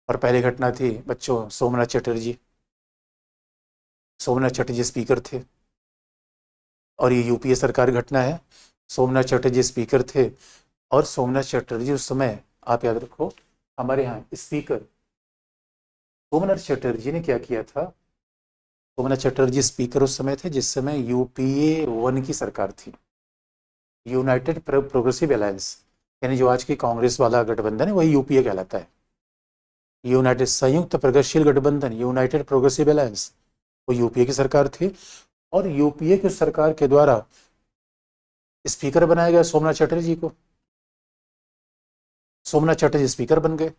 और पहली घटना थी बच्चों सोमनाथ चटर्जी। सोमनाथ चटर्जी स्पीकर थे और ये यूपीए सरकार घटना है। सोमनाथ चटर्जी स्पीकर थे और सोमनाथ चटर्जी उस समय, आप याद रखो, हमारे यहाँ स्पीकर सोमनाथ चटर्जी ने क्या किया था? सोमनाथ चटर्जी स्पीकर उस समय थे जिस समय यूपीए 1 की सरकार थी, यूनाइटेड प्रोग्रेसिव अलायंस, यानी जो आज की कांग्रेस वाला गठबंधन है वही यूपीए कहलाता है। यूनाइटेड संयुक्त प्रगतिशील गठबंधन, यूनाइटेड प्रोग्रेसिव अलायंस, वो यूपीए की सरकार थी। और यूपीए की सरकार के द्वारा स्पीकर बनाया गया सोमनाथ चटर्जी को। सोमनाथ चटर्जी स्पीकर बन गए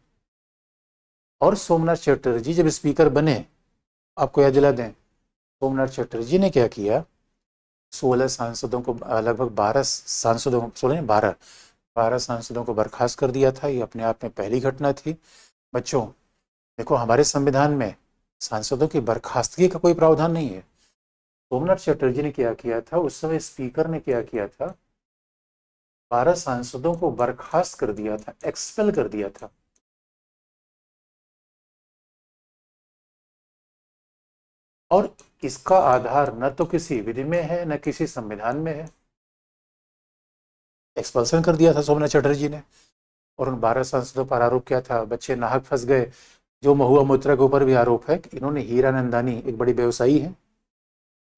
और सोमनाथ चटर्जी जब स्पीकर बने, आपको याद दिला दें, सोमनाथ चटर्जी ने क्या किया? 16 सांसदों को, लगभग 12 सांसदों को, 16 नहीं 12 सांसदों को बर्खास्त कर दिया था। ये अपने आप में पहली घटना थी। बच्चों देखो, हमारे संविधान में सांसदों की बर्खास्तगी का कोई प्रावधान नहीं है। सोमनाथ चटर्जी ने क्या किया था? उस समय स्पीकर ने क्या किया था? 12 सांसदों को बर्खास्त कर दिया था, एक्सपेल कर दिया था। और इसका आधार न तो किसी विधि में है न किसी संविधान में है। एक्सपल्सन कर दिया था सोमनाथ चटर्जी ने। और उन 12 सांसदों पर आरोप क्या था? बच्चे नाहक फंस गए। जो महुआ मोइत्रा के ऊपर भी आरोप है कि इन्होंने, हीरानंदानी एक बड़ी व्यवसायी है,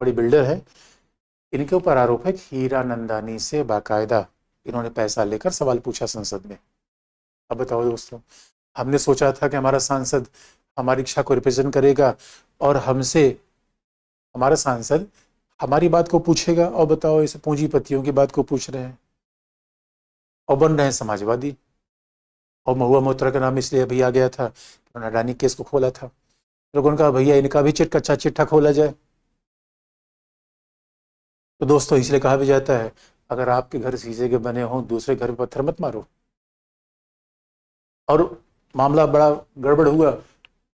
बड़ी बिल्डर है, इनके ऊपर आरोप है कि हीरानंदानी से बाकायदा इन्होंने पैसा लेकर सवाल पूछा संसद में। अब बताओ दोस्तों, हमने सोचा था कि हमारा सांसद हमारी इच्छा को रिप्रेजेंट करेगा और हमसे, हमारा सांसद हमारी बात को पूछेगा, और बताओ इसे पूंजीपतियों की बात को पूछ रहे हैं और बन रहे हैं समाजवादी। और महुआ मोइत्रा का नाम इसलिए अभी आ गया था, उन्होंने अडानी केस को खोला था। लोगों ने कहा भैया इनका भी कच्चा चिट्ठा खोला जाए। तो दोस्तों इसलिए कहा भी जाता है, अगर आपके घर शीशे के बने हों दूसरे घर पर पत्थर मत मारो। और मामला बड़ा गड़बड़ हुआ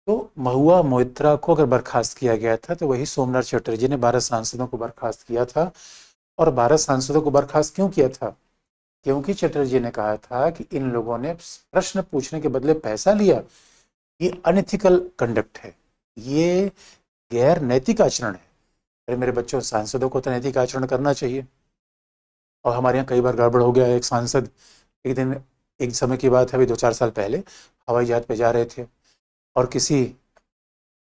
तो महुआ मोइत्रा को अगर बर्खास्त किया गया था तो वही सोमनाथ चटर्जी ने 12 सांसदों को बर्खास्त किया था। और 12 सांसदों को बर्खास्त क्यों किया था? क्योंकि चटर्जी ने कहा था कि इन लोगों ने प्रश्न पूछने के बदले पैसा लिया, ये अनएथिकल कंडक्ट है, ये गैर नैतिक आचरण है। अरे मेरे बच्चों, सांसदों को तो नैतिक आचरण करना चाहिए। और हमारे यहाँ कई बार गड़बड़ हो गया। एक सांसद एक दिन, एक समय की बात है, अभी 2-4 साल पहले, हवाई जहाज पे जा रहे थे और किसी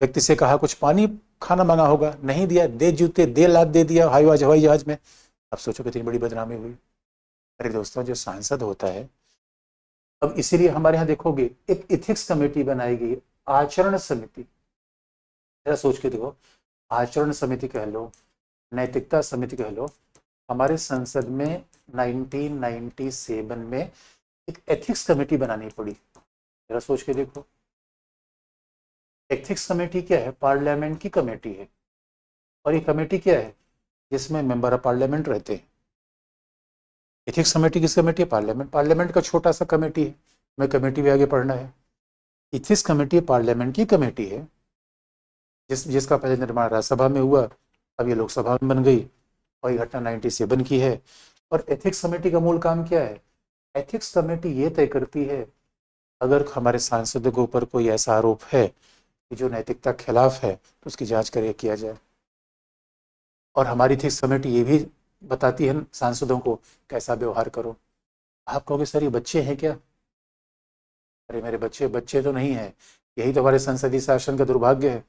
व्यक्ति से कहा कुछ पानी खाना मांगा होगा, नहीं दिया, दे जूते दे लात दे दिया हवाई जहाज में। अब सोचो कितनी बड़ी बदनामी हुई। अरे दोस्तों, जो सांसद होता है, अब इसीलिए हमारे यहाँ देखोगे एक इथिक्स कमेटी बनाई गई, आचरण समिति। जरा सोच के देखो, आचरण समिति कह लो, नैतिकता समिति कह लो। हमारे संसद में 1997 में एक एथिक्स कमेटी बनानी पड़ी। जरा सोच के देखो, एथिक्स कमेटी क्या है? पार्लियामेंट की कमेटी है। और ये कमेटी क्या है? जिसमें मेंबर ऑफ पार्लियामेंट रहते हैं। एथिक्स कमेटी किस कमेटी है? पार्लियामेंट का छोटा सा कमेटी है। मैं कमेटी भी आगे पढ़ना है। एथिक्स कमेटी पार्लियामेंट की कमेटी है जिसका पहले निर्माण राज्यसभा में हुआ, अब ये लोकसभा में बन गई। और ये घटना 97 की है। और एथिक्स कमेटी का मूल काम क्या है? एथिक्स कमेटी ये तय करती है, अगर हमारे सांसदों के ऊपर कोई ऐसा आरोप है कि जो नैतिकता के खिलाफ है तो उसकी जांच करके किया जाए। और हमारी एथिक्स कमेटी ये भी बताती है सांसदों को कैसा व्यवहार करो। आप कहोगे सर ये बच्चे हैं क्या? अरे मेरे बच्चे बच्चे तो नहीं है, यही तो हमारे संसदीय शासन का दुर्भाग्य है।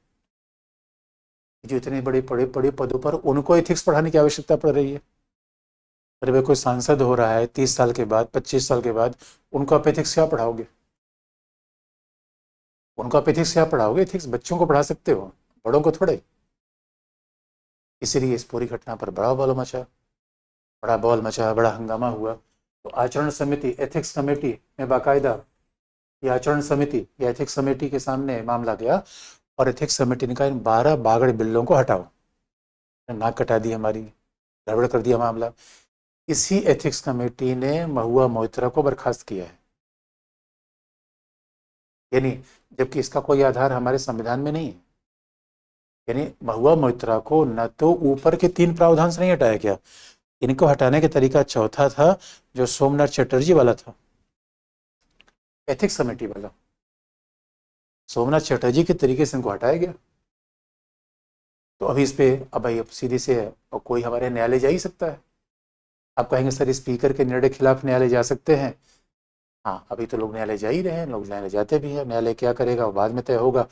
जो इतने बड़े बड़े बड़े पदों पर उनको एथिक्स पढ़ाने की आवश्यकता पड़ रही है। अरे भाई, कोई सांसद हो रहा है 30 साल के बाद, 25 साल के बाद, उनको आप एथिक्स क्या पढ़ाओगे? उनको आप एथिक्स क्या पढ़ाओगे? एथिक्स बच्चों को पढ़ा सकते हो, बड़ों को थोड़े। इसीलिए इस पूरी घटना पर बड़ा बवाल मचा, बड़ा हंगामा हुआ। तो आचरण समिति, एथिक्स कमेटी में बाकायदा ये आचरण समिति या एथिक्स कमेटी के सामने मामला गया और एथिक्स कमेटी ने कहा इन 12 बागड़ बिल्लों को हटाओ। नाक कटा दी हमारी, गड़बड़ कर दिया मामला। इसी एथिक्स कमेटी ने महुआ मोइत्रा को बर्खास्त किया है, यानी जबकि इसका कोई आधार हमारे संविधान में नहीं है। यानी महुआ मोइत्रा को न तो ऊपर के 3 प्रावधान से नहीं हटाया गया, इनको हटाने का तरीका चौथा था जो सोमनाथ चटर्जी वाला था, एथिक्स कमेटी वाला। सोमनाथ चटर्जी के तरीके से इनको हटाया गया। तो अभी इस पे अब भाई अब सीधे से कोई हमारे न्यायालय जा ही सकता है। आप कहेंगे सर स्पीकर के निर्णय के खिलाफ न्यायालय जा सकते हैं। हाँ, अभी तो लोग न्यायालय जा ही रहे हैं, लोग न्यायालय जाते भी हैं, न्यायालय क्या करेगा वो बाद में तय होगा।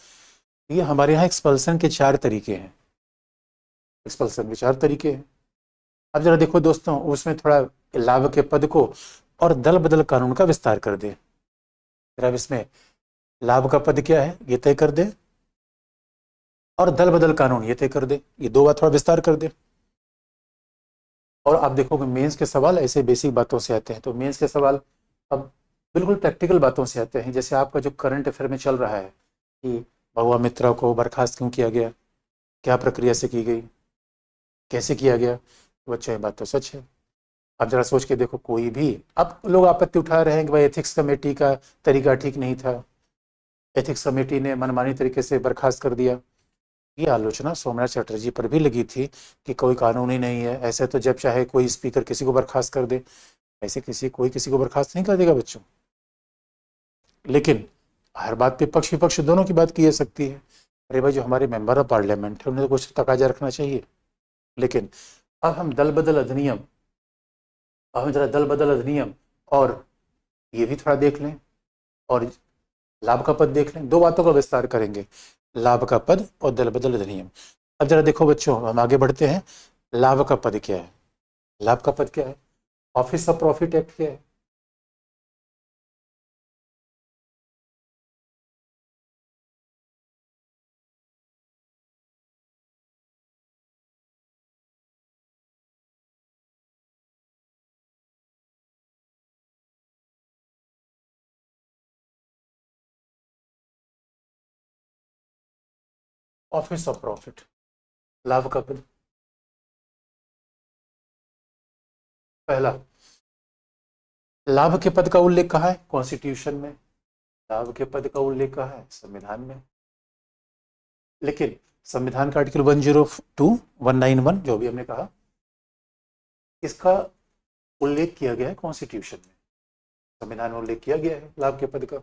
ये हमारे यहाँ एक्सपल्सन के 4 तरीके हैं, एक्सपल्सन के 4 तरीके हैं। अब जरा देखो दोस्तों, उसमें थोड़ा लाभ के पद को और दल बदल कानून का विस्तार कर दे। फिर अब इसमें लाभ का पद क्या है ये तय कर दे, और दल बदल कानून ये तय कर दे, ये 2 बात थोड़ा विस्तार कर दे। और आप देखोगे मेंस के सवाल ऐसे बेसिक बातों से आते हैं, तो मेंस के सवाल अब बिल्कुल प्रैक्टिकल बातों से आते हैं। जैसे आपका जो करंट अफेयर में चल रहा है कि महुआ मोइत्रा को बर्खास्त क्यों किया गया, क्या प्रक्रिया से की गई, कैसे किया गया, तो बच्चों ये बात तो सच है। अब जरा सोच के देखो, कोई भी अब लोग आपत्ति उठा रहे हैं कि भाई एथिक्स कमेटी का तरीका ठीक नहीं था, एथिक्स कमेटी ने मनमानी तरीके से बर्खास्त कर दिया। ये आलोचना सोमनाथ चटर्जी पर भी लगी थी कि कोई कानून ही नहीं है, ऐसे तो जब चाहे कोई स्पीकर किसी को बर्खास्त कर दे, ऐसे कोई किसी को बर्खास्त नहीं कर देगा बच्चों। लेकिन हर बात पे पक्ष विपक्ष दोनों की बात की जा सकती है। अरे भाई जो हमारे मेंबर ऑफ पार्लियामेंट है उन्हें तो कुछ तकाजा रखना चाहिए। लेकिन अब हम दल बदल अधिनियम, अब हम जरा दल बदल अधिनियम और ये भी थोड़ा देख लें, और लाभ का पद देख लें। 2 बातों का विस्तार करेंगे, लाभ का पद और दल बदल अधिनियम। अब जरा देखो बच्चों, हम आगे बढ़ते हैं। लाभ का पद क्या है, लाभ का पद क्या है, ऑफिस ऑफ प्रॉफिट एक्ट क्या है। ऑफिस ऑफ प्रॉफिट, लाभ का पद पहला, लाभ के पद का उल्लेख कहाँ है, कॉन्स्टिट्यूशन में। लाभ के पद का उल्लेख कहाँ है, संविधान में। लेकिन संविधान का आर्टिकल 102 191 जो भी हमने कहा, इसका उल्लेख किया गया है कॉन्स्टिट्यूशन में, संविधान में उल्लेख किया गया है लाभ के पद का।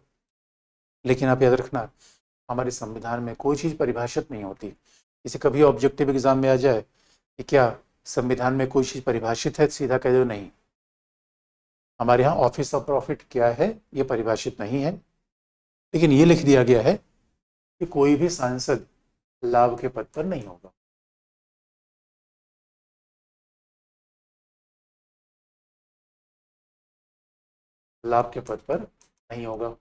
लेकिन आप याद रखना, हमारे संविधान में कोई चीज परिभाषित नहीं होती। इसे कभी ऑब्जेक्टिव एग्जाम में आ जाए कि क्या संविधान में कोई चीज परिभाषित है, सीधा कह दो नहीं। हमारे यहाँ ऑफिस ऑफ प्रॉफिट क्या है ये परिभाषित नहीं है, लेकिन ये लिख दिया गया है कि कोई भी सांसद लाभ के पद पर नहीं होगा। लाभ के पद पर नहीं होगा।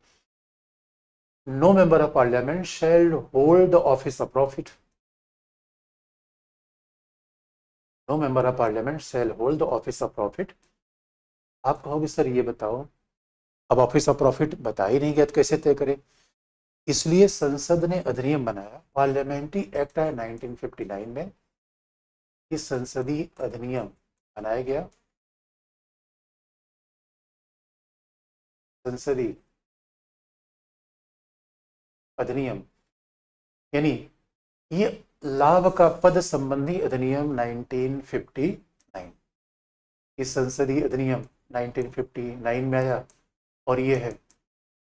No member of parliament shall hold the office of profit. No member of parliament shall hold the office of profit. आप कहोगे सर ये बताओ, अब ऑफिस ऑफ प्रॉफिट बता ही नहीं गया तो कैसे तय करें। इसलिए संसद ने अधिनियम बनाया, पार्लियामेंट्री एक्ट है 1959 में, इस संसदीय अधिनियम बनाया गया। संसदीय अधिनियम यानी ये लाभ का पद संबंधी अधिनियम 1959, इस संसदीय अधिनियम 1959 में आया। और ये है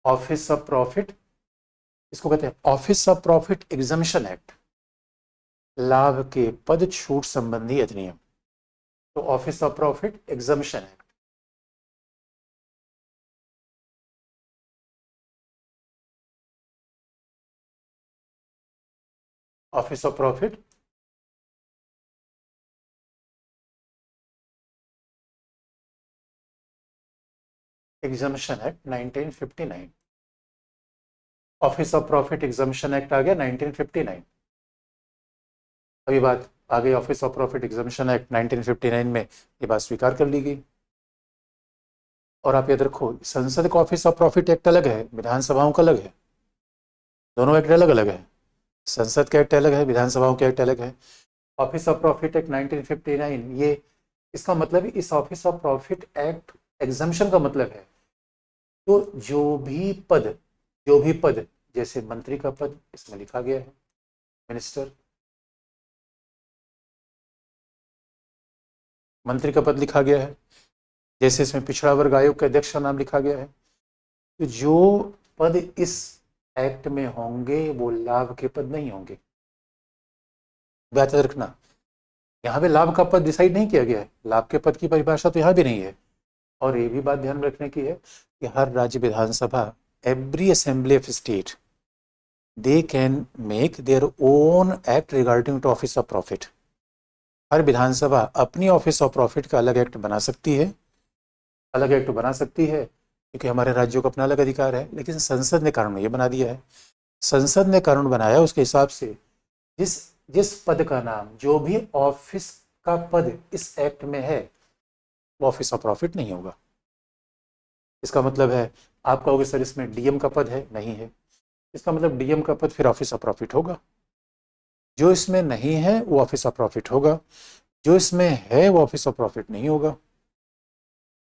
ऑफिस ऑफ प्रॉफिट, इसको कहते हैं office of profit exemption act, लाभ के पद छूट संबंधी अधिनियम। तो office of profit exemption act, office of profit exemption act 1959, office of profit exemption act आ गया 1959। अभी बात आ गई office of profit exemption act 1959 में, ये बात स्वीकार कर ली गई। और आप याद रखो, संसद का ऑफिस ऑफ प्रॉफिट एक्ट अलग है, विधानसभाओं का अलग है, दोनों एक्ट अलग अलग है। संसद का एक्ट अलग है, विधानसभाओं का एक्ट अलग है। ऑफिस ऑफ प्रॉफिट एक्ट 1959 ये इसका मतलब इस office of profit act exemption का मतलब है तो जो भी पद जैसे मंत्री का पद इसमें लिखा गया है, मिनिस्टर, मंत्री का पद लिखा गया है, जैसे इसमें पिछड़ा वर्ग आयोग के अध्यक्ष का नाम लिखा गया है। तो जो पद इस एक्ट में होंगे वो लाभ के पद नहीं होंगे, बात याद रखना। यहाँ पे लाभ का पद डिसाइड नहीं किया गया है, लाभ के पद की परिभाषा तो यहाँ भी नहीं है। और ये भी बात ध्यान में रखने की है कि हर राज्य विधानसभा, every assembly of state, they can make their own act regarding to office of profit. हर विधानसभा अपनी ऑफिस ऑफ प्रॉफिट का अलग एक्ट बना सकती है, अलग एक्ट बना सकती है, क्योंकि हमारे राज्यों का अपना अलग अधिकार है। लेकिन संसद ने कानून ये बना दिया है, संसद ने कानून बनाया उसके हिसाब से जिस जिस पद का नाम, जो भी ऑफिस का पद इस एक्ट में है वो ऑफिस ऑफ प्रॉफिट नहीं होगा। इसका मतलब है आप कहोगे सर इसमें डीएम का पद है, नहीं है, इसका मतलब डीएम का पद फिर ऑफिस ऑफ प्रॉफिट होगा। जो इसमें नहीं है वो ऑफिस ऑफ प्रॉफिट होगा, जो इसमें है वो ऑफिस ऑफ प्रॉफिट नहीं होगा।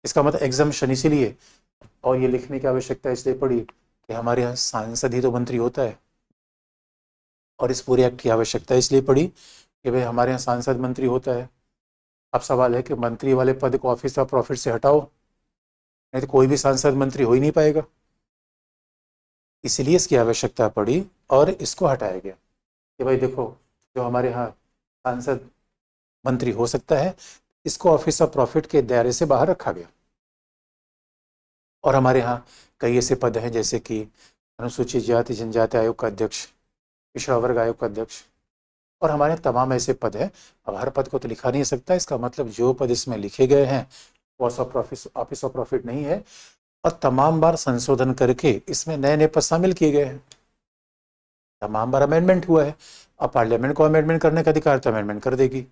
इसका मतलब एग्जम्पशन इसीलिए, और ये लिखने की आवश्यकता इसलिए पड़ी कि हमारे यहाँ सांसद ही तो मंत्री होता है, और इस पूरे एक्ट की आवश्यकता इसलिए पड़ी कि भाई हमारे यहाँ सांसद मंत्री होता है। अब सवाल है कि मंत्री वाले पद को ऑफिस ऑफ प्रॉफिट से हटाओ, नहीं तो कोई भी सांसद मंत्री हो ही नहीं पाएगा, इसलिए इसकी आवश्यकता पड़ी और इसको हटाया गया कि भाई देखो जो हमारे यहाँ सांसद मंत्री हो सकता है इसको ऑफिस ऑफ प्रॉफिट के दायरे से बाहर रखा गया। और हमारे यहाँ कई ऐसे पद हैं जैसे कि अनुसूचित जाति जनजाति आयोग का अध्यक्ष, पिछड़ा वर्ग आयोग का अध्यक्ष, और हमारे यहाँ तमाम ऐसे पद हैं। अब हर पद को तो लिखा नहीं सकता, इसका मतलब जो पद इसमें लिखे गए हैं वो ऑफिस ऑफ प्रॉफिट नहीं है, और तमाम बार संशोधन करके इसमें नए नए पद शामिल किए गए हैं, तमाम बार अमेंडमेंट हुआ है। अब पार्लियामेंट को अमेंडमेंट करने का अधिकार तो अमेंडमेंट कर देगी।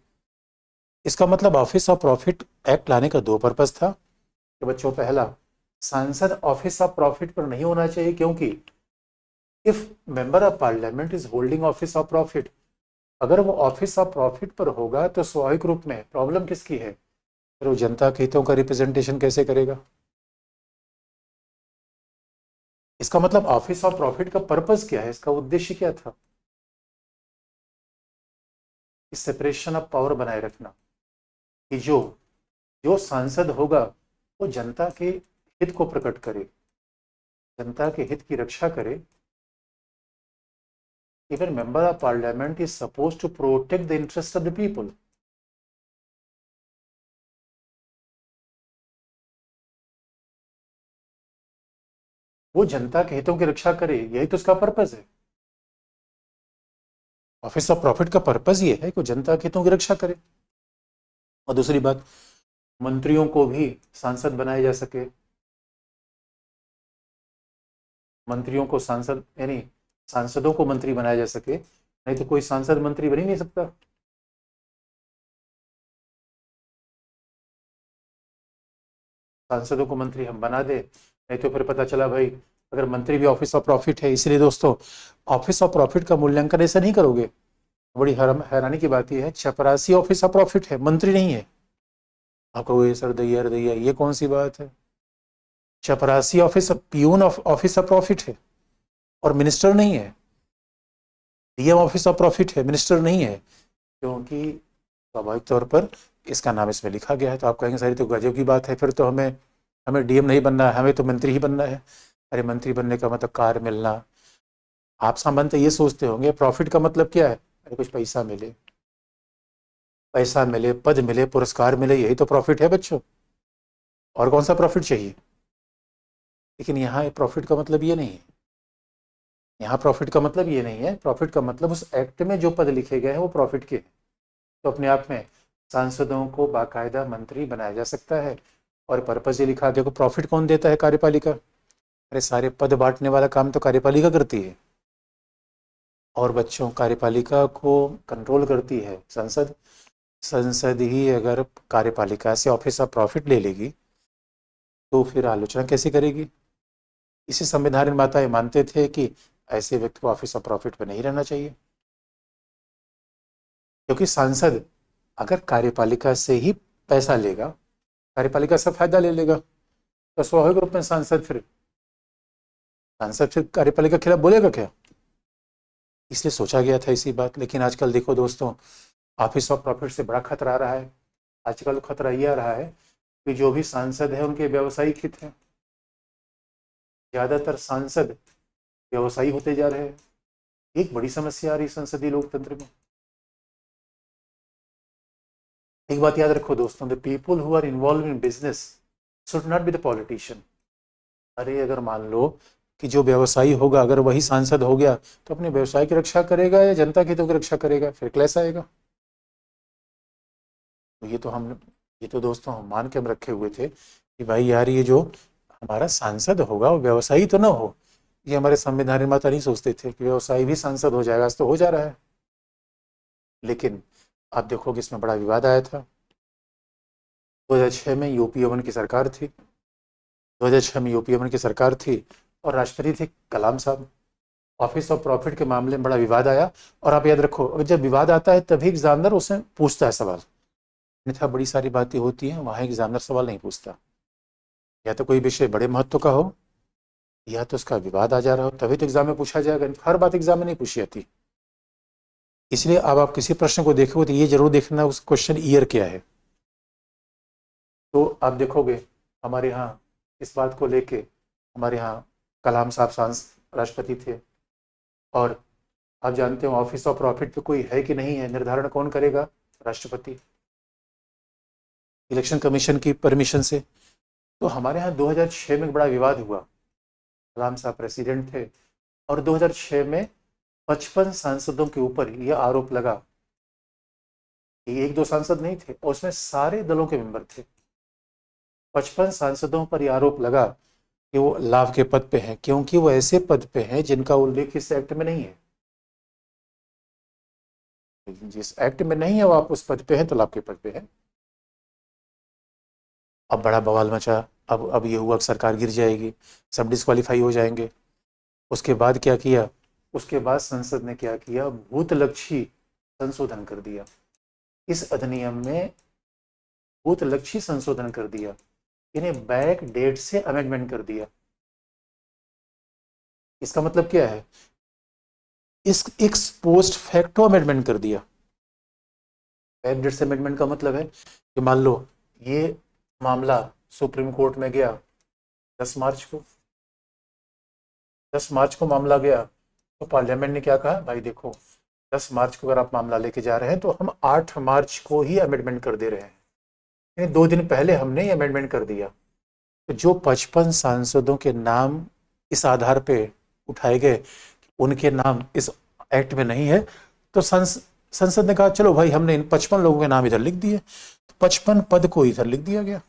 इसका मतलब ऑफिस ऑफ प्रॉफिट एक्ट लाने का दो पर्पज था कि बच्चों, पहला, सांसद ऑफिस ऑफ प्रॉफिट पर नहीं होना चाहिए, क्योंकि if member of parliament is holding office of profit, अगर वो ऑफिस ऑफ प्रॉफिट पर होगा तो स्वाभाविक रूप में प्रॉब्लम किसकी है, फिर वो जनता के हितों का रिप्रेजेंटेशन कैसे करेगा। इसका मतलब ऑफिस ऑफ प्रॉफिट का पर्पस क्या है, इसका उद्देश्य क्या था, इस सेपरेशन ऑफ पावर बनाए रखना कि जो जो सांसद होगा वो जनता के हित को प्रकट करे, जनता के हित की रक्षा करे। Even member of parliament is supposed to protect the interest of the people. वो जनता के हितों की रक्षा करे, यही तो उसका पर्पस है। ऑफिस ऑफ प्रॉफिट का पर्पस ये है कि वो जनता के हितों की रक्षा करे। और दूसरी बात, मंत्रियों को भी सांसद बनाया जा सके, मंत्रियों को सांसद यानी सांसदों को मंत्री बनाया जा सके, नहीं तो कोई सांसद मंत्री बन ही नहीं सकता। सांसदों को मंत्री हम बना दे, नहीं तो फिर पता चला भाई अगर मंत्री भी ऑफिस ऑफ प्रॉफिट है। इसलिए दोस्तों ऑफिस ऑफ प्रॉफिट का मूल्यांकन ऐसा नहीं करोगे। बड़ी हैरानी की बात यह है, चपरासी ऑफिस ऑफ प्रॉफिट है, मंत्री नहीं है। आप कहोगे सर दैया दैया ये कौन सी बात है, चपरासी office peon office of profit है और मिनिस्टर नहीं है, डीएम ऑफिस ऑफ प्रॉफिट है, मिनिस्टर नहीं है, क्योंकि स्वाभाविक तौर पर इसका नाम इसमें लिखा गया है। तो आप कहेंगे सारी तो गजब की बात है, फिर तो हमें हमें डीएम नहीं बनना है, हमें तो मंत्री ही बनना है। अरे मंत्री बनने का मतलब कार मिलना, आप सामान्यतः ये सोचते होंगे प्रॉफिट का मतलब क्या है, अरे कुछ पैसा मिले, पैसा मिले, पद मिले, पुरस्कार मिले, यही तो प्रॉफिट है बच्चों, और कौन सा प्रॉफिट चाहिए। लेकिन यहाँ प्रॉफिट का मतलब ये नहीं है, यहाँ प्रॉफिट का मतलब ये नहीं है, प्रॉफिट का मतलब उस एक्ट में जो पद लिखे गए हैं वो प्रॉफिट के हैं। तो अपने आप में सांसदों को बाकायदा मंत्री बनाया जा सकता है, और पर्पज ये लिखा, देखो प्रॉफिट कौन देता है, कार्यपालिका। अरे सारे पद बांटने वाला काम तो कार्यपालिका करती है, और बच्चों कार्यपालिका को कंट्रोल करती है संसद। संसद ही अगर कार्यपालिका से ऑफिस ऑफ प्रॉफिट ले लेगी तो फिर आलोचना कैसे करेगी। इसी संविधान निर्माता ये मानते थे कि ऐसे व्यक्ति को ऑफिस ऑफ प्रॉफिट पर नहीं रहना चाहिए, क्योंकि सांसद अगर कार्यपालिका से ही पैसा लेगा, कार्यपालिका से फायदा ले लेगा, तो स्वाभाविक रूप में सांसद फिर कार्यपालिका के खिलाफ बोलेगा क्या? इसलिए सोचा गया था इसी बात। लेकिन आजकल देखो दोस्तों, ऑफिस ऑफ प्रॉफिट से बड़ा खतरा आ रहा है। आजकल खतरा ये आ रहा है कि जो भी सांसद है उनके व्यावसायिक हित हैं। ज्यादातर सांसद व्यवसायी होते जा रहे हैं। एक बड़ी समस्या आ रही संसदीय लोकतंत्र में। एक बात याद रखो दोस्तों, the people who are involve in business should not be the politician. अरे अगर मान लो कि जो व्यवसायी होगा अगर वही सांसद हो गया तो अपने व्यवसाय की रक्षा करेगा या जनता की हितों की रक्षा करेगा? फिर क्लेश आएगा। तो ये तो दोस्तों हम मान के हम रखे हुए थे कि भाई यार ये जो हमारा सांसद होगा वो व्यवसायी तो ना हो। ये हमारे संविधान निर्माता नहीं सोचते थे कि व्यवसायी भी सांसद हो जाएगा, आज तो हो जा रहा है। लेकिन आप देखोगे इसमें बड़ा विवाद आया था। 2006 में यूपीए 1 की सरकार थी। 2006 में यूपीए 1 की सरकार थी और राष्ट्रपति थे कलाम साहब। ऑफिस ऑफ प्रॉफिट के मामले में बड़ा विवाद आया। और आप याद रखो, अगर जब विवाद आता है तभी एग्जामिनर उसमें पूछता है सवाल, अन्यथा बड़ी सारी बातें होती हैं वहाँ एग्जामिनर सवाल नहीं पूछता। या तो कोई विषय बड़े महत्व का हो या तो उसका विवाद आ जा रहा हो, तभी तो एग्जाम में पूछा जाएगा। हर बात एग्जाम में नहीं पूछी जाती। इसलिए अब आप किसी प्रश्न को देखोगे तो ये जरूर देखना उस क्वेश्चन ईयर क्या है। तो आप देखोगे हमारे यहाँ इस बात को लेके हमारे यहाँ कलाम साहब राष्ट्रपति थे। और आप जानते हो ऑफिस ऑफ प्रॉफिट पे कोई है कि नहीं है, निर्धारण कौन करेगा? राष्ट्रपति, इलेक्शन कमीशन की परमिशन से। तो हमारे यहाँ 2006 में बड़ा विवाद हुआ। कलाम साहब प्रेसिडेंट थे और 2006 में 55 सांसदों के ऊपर यह आरोप लगा, ये एक दो सांसद नहीं थे और उसमें सारे दलों के मेंबर थे। 55 सांसदों पर यह आरोप लगा कि वो लाभ के पद पे हैं, क्योंकि वो ऐसे पद पे हैं जिनका उल्लेख इस एक्ट में नहीं है। जिस एक्ट में नहीं है वो आप उस पद पे हैं तो लाभ के पद पे हैं। अब बड़ा बवाल मचा। अब ये हुआ कि सरकार गिर जाएगी, सब डिस्क्वालीफाई हो जाएंगे। उसके बाद क्या किया? उसके बाद संसद ने क्या किया? भूतलक्षी संशोधन कर दिया। इस अधिनियम में भूतलक्षी संशोधन कर दिया, इन्हें बैक डेट से अमेंडमेंट कर दिया। इसका मतलब क्या है? इस एक्स पोस्ट फैक्टो अमेंडमेंट कर दिया। बैक डेट से अमेंडमेंट का मतलब है कि मान लो ये मामला सुप्रीम कोर्ट में गया 10 मार्च को। 10 मार्च को मामला गया तो पार्लियामेंट ने क्या कहा? भाई देखो 10 मार्च को अगर आप मामला लेके जा रहे हैं तो हम 8 मार्च को ही अमेंडमेंट कर दे रहे हैं। यानी 2 दिन पहले हमने ही अमेंडमेंट कर दिया। तो जो 55 सांसदों के नाम इस आधार पे उठाए गए उनके नाम इस एक्ट में नहीं है, तो संसद ने कहा चलो भाई हमने इन 55 लोगों के नाम इधर लिख दिए, 55 पद को इधर लिख दिया गया।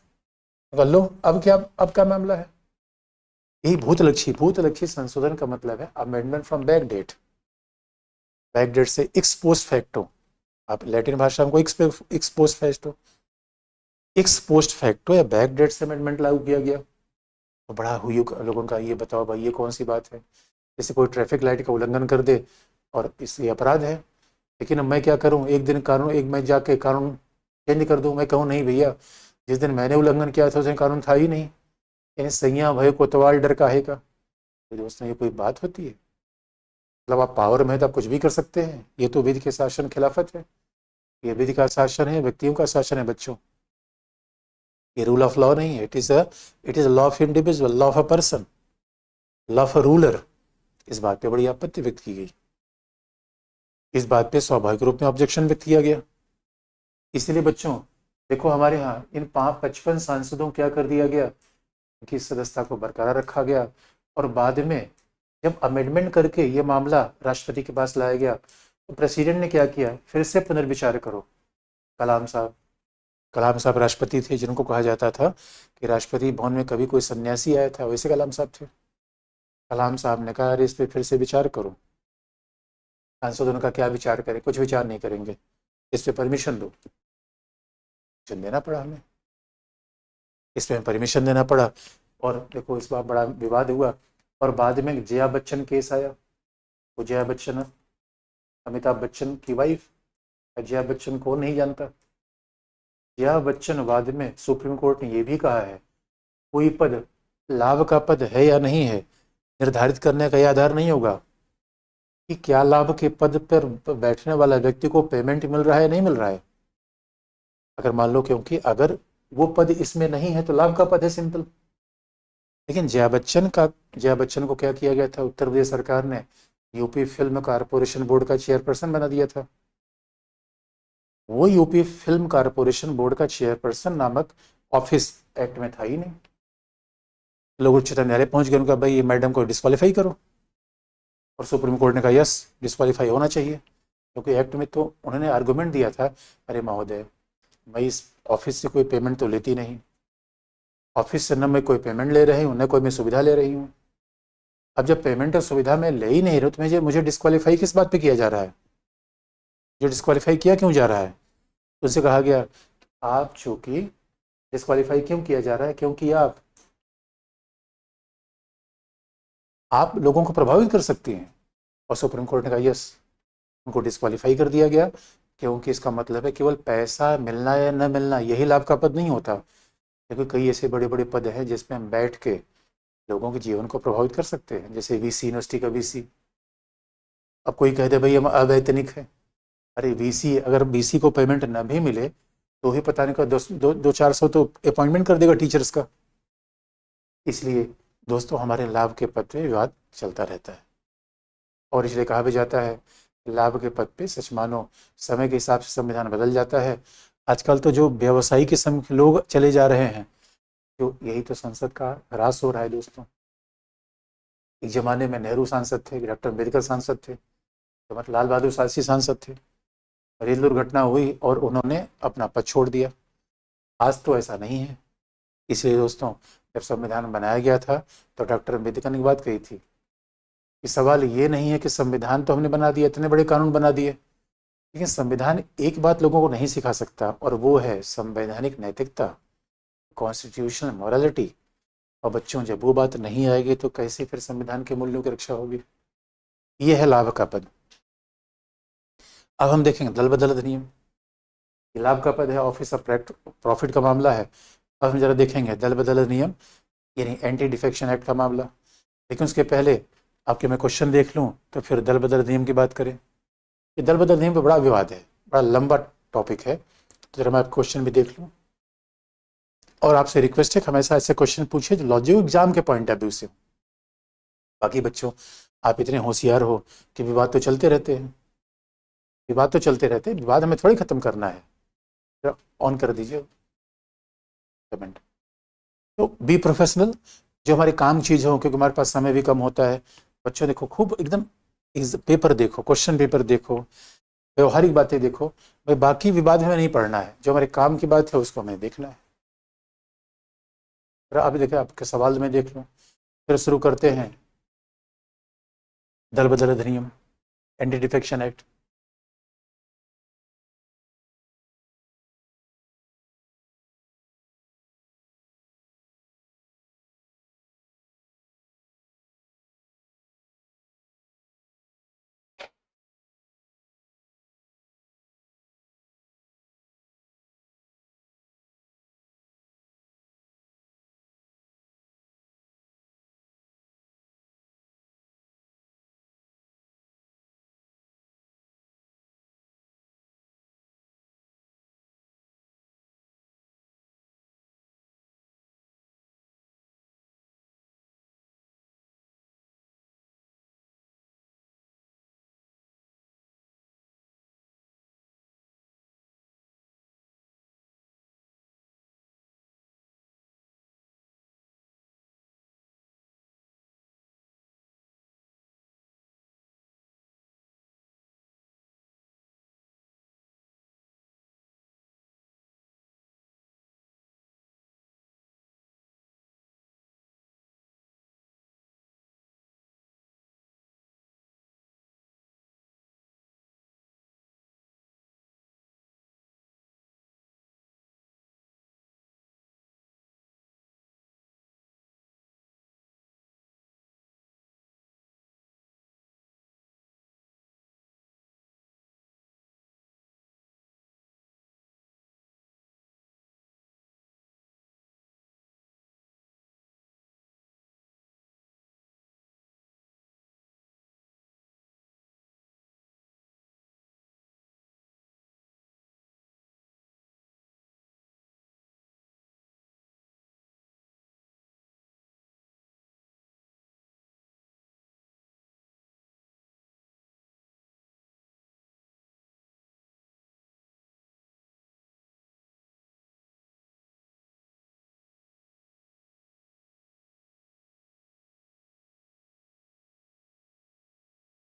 लो अब क्या मामला है? यही भूतलक्षी संशोधन का मतलब है amendment from back date. Back date से एक्स पोस्ट फैक्टो, आप लैटिन भाषा में ex post facto, ex post facto या बैक डेट से अमेंडमेंट लागू किया गया। तो बड़ा हुई लोगों का, ये बताओ भाई ये कौन सी बात है? जैसे कोई ट्रैफिक लाइट का उल्लंघन कर दे और इसलिए अपराध है, लेकिन अब मैं क्या करूं, एक मैं जाके कानून चेंज कर दूं। मैं कहूं नहीं भैया, जिस दिन मैंने उल्लंघन किया था उस दिन कानून था ही नहीं। यानी सैया भय कोतवाल डर काहे का। तो दोस्तों ये कोई बात होती है? मतलब आप पावर में है तो आप कुछ भी कर सकते हैं? ये तो विधि के शासन खिलाफत है। ये विधि का शासन है, व्यक्तियों का शासन है बच्चों। ये रूल ऑफ लॉ नहीं है। It is law of individual, law of a person, law of a ruler. इस बात पे बड़ी आपत्ति व्यक्त की गई। इस बात पे स्वाभाविक रूप में ऑब्जेक्शन व्यक्त किया गया। इसलिए बच्चों देखो हमारे यहाँ इन 55 सांसदों क्या कर दिया गया, उनकी सदस्यता को बरकरार रखा गया। और बाद में जब अमेंडमेंट करके ये मामला राष्ट्रपति के पास लाया गया तो प्रेसिडेंट ने क्या किया? फिर से पुनर्विचार करो। कलाम साहब राष्ट्रपति थे, जिनको कहा जाता था कि राष्ट्रपति भवन में कभी कोई सन्यासी आया था, वैसे कलाम साहब थे। कलाम साहब ने कहा अरे इस पर फिर से विचार करो। सांसदों का क्या विचार करें? कुछ विचार नहीं करेंगे, इस पर परमिशन दो। देना पड़ा हमें, इसमें परमिशन देना पड़ा। और देखो इस बार बड़ा विवाद हुआ और बाद में जया बच्चन केस आया। वो जया बच्चन अमिताभ बच्चन की वाइफ। जया बच्चन को नहीं जानता? जया बच्चन वाद में सुप्रीम कोर्ट ने यह भी कहा है, कोई पद लाभ का पद है या नहीं है निर्धारित करने का यह आधार नहीं होगा कि क्या लाभ के पद पर बैठने वाला व्यक्ति को पेमेंट मिल रहा है नहीं मिल रहा है। अगर मान लो, क्योंकि अगर वो पद इसमें नहीं है तो लाभ का पद है, सिंपल। लेकिन जया बच्चन को क्या किया गया था, उत्तर प्रदेश सरकार ने यूपी फिल्म कारपोरेशन बोर्ड का चेयरपर्सन बना दिया था। वो यूपी फिल्म कारपोरेशन बोर्ड का चेयरपर्सन नामक ऑफिस एक्ट में था ही नहीं। लोग उच्चतम न्यायालय पहुंच गए, उनका भाई ये मैडम को डिस्क्वालीफाई करो, और सुप्रीम कोर्ट ने कहा यस, डिस्क्वालीफाई होना चाहिए, क्योंकि एक्ट में तो उन्होंने आर्गूमेंट दिया था, अरे महोदय, मैं इस ऑफिस से कोई पेमेंट तो लेती नहीं, ऑफिस से न मैं कोई पेमेंट ले रही हूँ न कोई मैं सुविधा ले रही हूँ। अब जब पेमेंट और सुविधा मैं ले ही नहीं रही तो मुझे डिस्क्वालीफाई किस बात पे किया जा रहा है, जो डिस्क्वालीफाई किया क्यों जा रहा है। तो उनसे कहा गया आप चूंकि डिस्क्वालीफाई क्यों किया जा रहा है, क्योंकि आप लोगों को प्रभावित कर सकती हैं। और सुप्रीम कोर्ट ने कहा यस, उनको डिस्क्वालीफाई कर दिया गया, क्योंकि इसका मतलब है केवल पैसा मिलना या न मिलना यही लाभ का पद नहीं होता, क्योंकि कई ऐसे बड़े बड़े पद हैं जिसमें हम बैठ के लोगों के जीवन को प्रभावित कर सकते हैं, जैसे वीसी, यूनिवर्सिटी का वीसी। अब कोई कह दे भाई हम अवैतनिक है, अरे वीसी, अगर वीसी को पेमेंट न भी मिले तो ही पता नहीं का दो 400 तो अपॉइंटमेंट कर देगा टीचर्स का। इसलिए दोस्तों, हमारे लाभ के पद पे विवाद चलता रहता है, और इसलिए कहा भी जाता है लाभ के पद पे सच मानो, समय के हिसाब से संविधान बदल जाता है। आजकल तो जो व्यवसायी किस्म के लोग चले जा रहे हैं, तो यही तो संसद का ह्रास हो रहा है दोस्तों। एक जमाने में नेहरू सांसद थे, डॉक्टर अम्बेडकर सांसद थे, तो मतलब लाल बहादुर शास्त्री सांसद थे, रेल दुर्घटना हुई और उन्होंने अपना पद छोड़ दिया। आज तो ऐसा नहीं है। इसलिए दोस्तों, जब संविधान बनाया गया था तो डॉक्टर अम्बेडकर ने बात कही थी कि सवाल ये नहीं है कि संविधान तो हमने बना दिया, इतने बड़े कानून बना दिए, लेकिन संविधान एक बात लोगों को नहीं सिखा सकता, और वो है संवैधानिक नैतिकता, कॉन्स्टिट्यूशनल मॉरलिटी। और बच्चों, जब वो बात नहीं आएगी तो कैसे फिर संविधान के मूल्यों की रक्षा होगी। ये है लाभ का पद। अब हम देखेंगे दल बदल अधिनियम। ये लाभ का पद है, ऑफिस ऑफ प्रॉफिट का मामला है। अब हम जरा देखेंगे दल बदल अधिनियम, यानी एंटी डिफेक्शन एक्ट का मामला। लेकिन उसके पहले आपके मैं क्वेश्चन देख लूँ तो फिर दल बदल अधिनियम की बात करें। ये दल बदल अधिनियम पर बड़ा विवाद है, बड़ा लंबा टॉपिक है, तो जरा मैं क्वेश्चन भी देख लूँ। और आपसे रिक्वेस्ट है कि हमेशा ऐसे क्वेश्चन पूछे जो लॉजिक एग्जाम के पॉइंट ऑफ व्यू से। बाकी बच्चों, आप इतने होशियार हो कि विवाद तो चलते रहते हैं, विवाद तो चलते रहते हैं, विवाद हमें थोड़ी खत्म करना है। ऑन कर दीजिए कमेंट। तो बी प्रोफेशनल, जो हमारे काम चीज हो, क्योंकि हमारे पास समय भी कम होता है। बच्चों देखो, खूब एकदम पेपर देखो, क्वेश्चन पेपर देखो, व्यवहारिक बातें देखो। भाई बाकी विवाद हमें नहीं पढ़ना है, जो हमारे काम की बात है उसको हमें देखना है। अभी देखिए आपके सवाल में देख लो। फिर शुरू करते हैं दल बदल अधिनियम, एंटी डिफेक्शन एक्ट।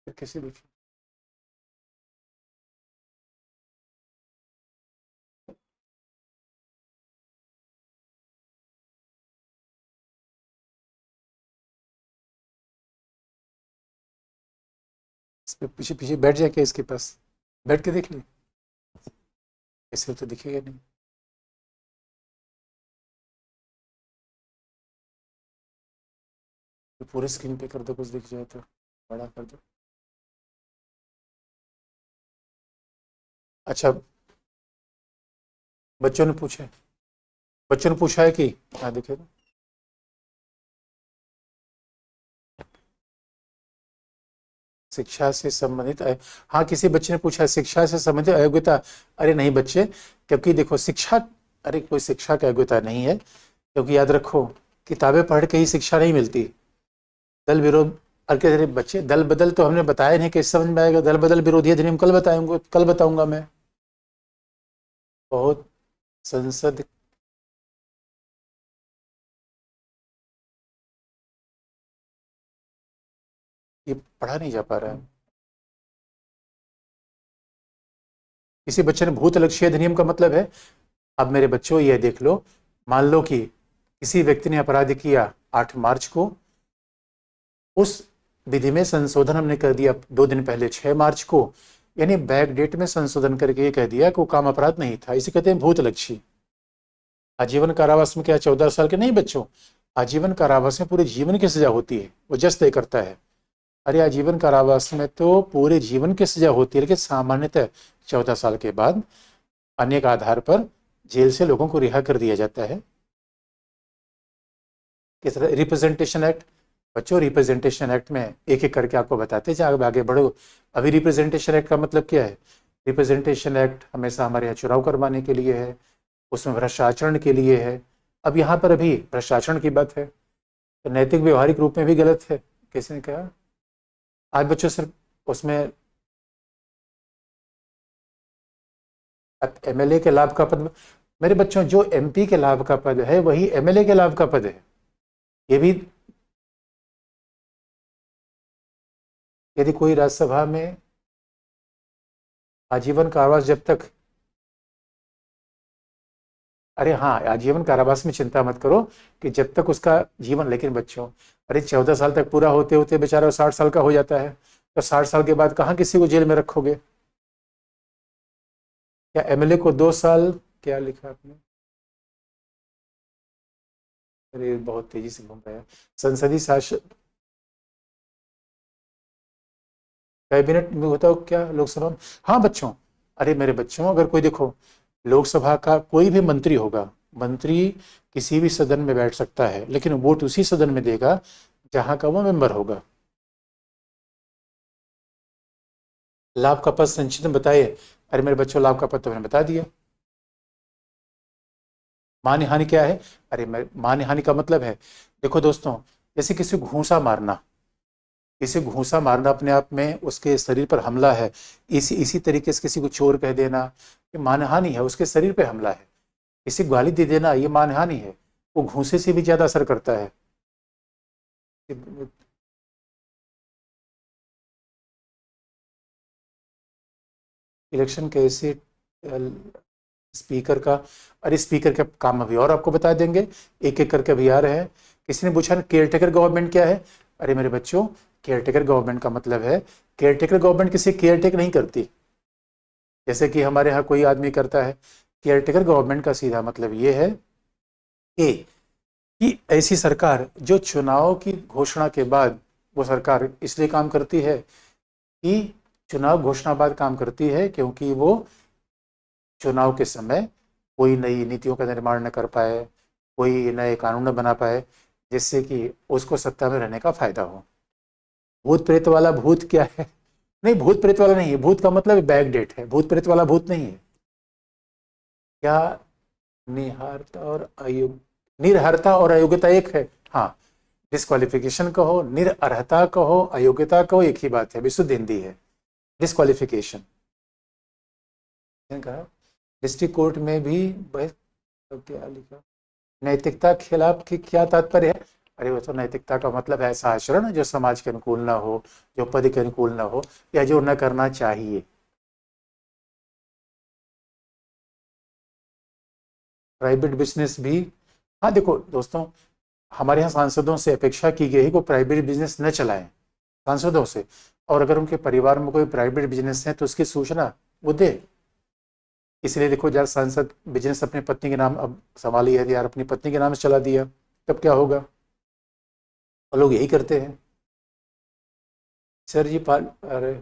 कैसे देखिए, इस पे पीछे पीछे बैठ जाए क्या इसके पास, बैठ के देख ली, ऐसे तो दिखेगा नहीं। तो पूरे स्क्रीन पे कर दो, कुछ दिख जाए तो बड़ा कर दो। अच्छा, बच्चों ने पूछा, बच्चों ने पूछा है कि, हाँ देखिए तो, शिक्षा से संबंधित हाँ किसी बच्चे ने पूछा शिक्षा से संबंधित अयोग्यता। अरे नहीं बच्चे, क्योंकि देखो शिक्षा, अरे कोई शिक्षा की अयोग्यता नहीं है, क्योंकि याद रखो किताबें पढ़ के ही शिक्षा नहीं मिलती। दल विरोध, अरे बच्चे दल बदल तो हमने बताया नहीं, कैसे समझ में आएगा, दल बदल विरोधी अधिनियम कल बताऊंगा, कल बताऊंगा मैं। बहुत संसद, ये पढ़ा नहीं जा पा रहा है। किसी बच्चे ने भूत लक्ष्य अधिनियम का मतलब है, अब मेरे बच्चों ये देख लो, मान लो कि किसी व्यक्ति ने अपराध किया 8 मार्च को, उस विधि में संशोधन हमने कर दिया 2 दिन पहले 6 मार्च को, यानी बैक डेट में संशोधन करके ये कह दिया कि वो काम अपराध नहीं था, इसे कहते हैं भूत लक्ष्य। आजीवन कारावास में क्या 14 साल के नहीं बच्चों, आजीवन कारावास में पूरे जीवन की सजा होती है, वो जज तय करता है। अरे आजीवन कारावास में तो पूरे जीवन की सजा होती है, लेकिन सामान्यतः 14 साल के बाद अनेक आधार पर जेल से लोगों को रिहा कर दिया जाता है। किस तरह रिप्रेजेंटेशन एक्ट, बच्चों रिप्रेजेंटेशन एक्ट में एक एक करके आपको बताते जाओ, आगे बढ़ो। अभी रिप्रेजेंटेशन एक्ट का मतलब क्या है, रिप्रेजेंटेशन एक्ट हमेशा हमारे यहाँ चुनाव करवाने के लिए है, उसमें भ्रष्टाचरण के लिए है। अब यहाँ पर अभी भ्रष्टाचरण की बात है, तो नैतिक व्यवहारिक रूप में भी गलत है। किसी ने कहा आज बच्चों सिर्फ उसमें एमएलए के लाभ का पद, मेरे बच्चों जो एमपी के लाभ का पद है वही एमएलए के लाभ का पद है। ये भी, यदि कोई राज्यसभा में आजीवन कारावास जब तक, अरे हाँ आजीवन कारावास में चिंता मत करो कि जब तक उसका जीवन, लेकिन बच्चों अरे 14 साल तक पूरा होते होते बेचारा 60 साल का हो जाता है, तो 60 साल के बाद कहाँ किसी को जेल में रखोगे। क्या एमएलए को 2 साल, क्या लिखा आपने, अरे बहुत तेजी से घूम रहा है, संसदीय शासन, कैबिनेट में होता हो क्या लोकसभा में, हाँ बच्चों, अरे मेरे बच्चों अगर कोई देखो लोकसभा का कोई भी मंत्री होगा, मंत्री किसी भी सदन में बैठ सकता है, लेकिन वोट उसी सदन में देगा जहां का वो मेंबर होगा। लाभ का पद संचित में बताइए, अरे मेरे बच्चों लाभ का पद तो मैंने बता दिया। मान्य हानि क्या है, अरे मान्य हानि का मतलब है, देखो दोस्तों, जैसे किसी को घूंसा मारना, किसी को घूंसा मारना अपने आप में उसके शरीर पर हमला है, इसी इसी तरीके से किसी को चोर कह देना ये मानहानि है, उसके शरीर पे हमला है। किसी को गाली दे देना ये मानहानि है, वो घूंसे से भी ज्यादा असर करता है। इलेक्शन कैसे, स्पीकर का, अरे स्पीकर का काम अभी और आपको बता देंगे, एक एक करके अभी आ रहे हैं। किसी ने पूछा केयर टेकर गवर्नमेंट क्या है, अरे मेरे बच्चों केयर टेकर गवर्नमेंट का मतलब है, केयर टेकर गवर्नमेंट किसी केयर टेक नहीं करती जैसे कि हमारे यहाँ कोई आदमी करता है। केयर टेकर गवर्नमेंट का सीधा मतलब ये है कि ऐसी सरकार जो चुनाव की घोषणा के बाद, वो सरकार इसलिए काम करती है कि चुनाव घोषणा बाद काम करती है, क्योंकि वो चुनाव के समय कोई नई नीतियों का निर्माण न कर पाए, कोई नए कानून न बना पाए, जिससे कि उसको सत्ता में रहने का फायदा हो। भूत प्रेत वाला भूत क्या है, नहीं भूत प्रेत वाला नहीं है, भूत का मतलब बैक डेट है, भूत प्रेत वाला भूत नहीं है। क्या निहारता और अयोग्य, निरहरता और अयोग्यता एक है, हाँ, डिस्क्वालिफिकेशन कहो, निरअर्हता कहो, अयोग्यता कहो, एक ही बात है, विशुद्ध हिंदी है। डिस्क्वालिफिकेशन कहा, डिस्ट्रिक्ट कोर्ट में भी बहस, तो क्या लिखा, नैतिकता के खिलाफ की क्या तात्पर्य है, अरे वो तो नैतिकता का मतलब है ऐसा आचरण जो समाज के अनुकूल ना हो, जो पद के अनुकूल ना हो, या जो न करना चाहिए। प्राइवेट बिजनेस भी, हाँ देखो दोस्तों, हमारे यहाँ सांसदों से अपेक्षा की गई है कि वो प्राइवेट बिजनेस न चलाएं, सांसदों से। और अगर उनके परिवार में कोई प्राइवेट बिजनेस है तो उसकी सूचना वो दे। इसलिए देखो यार, सांसद बिजनेस अपनी पत्नी के नाम अब संभाली है यार, अपनी पत्नी के नाम से चला दिया, तब क्या होगा? और लोग यही करते हैं। सर जी अरे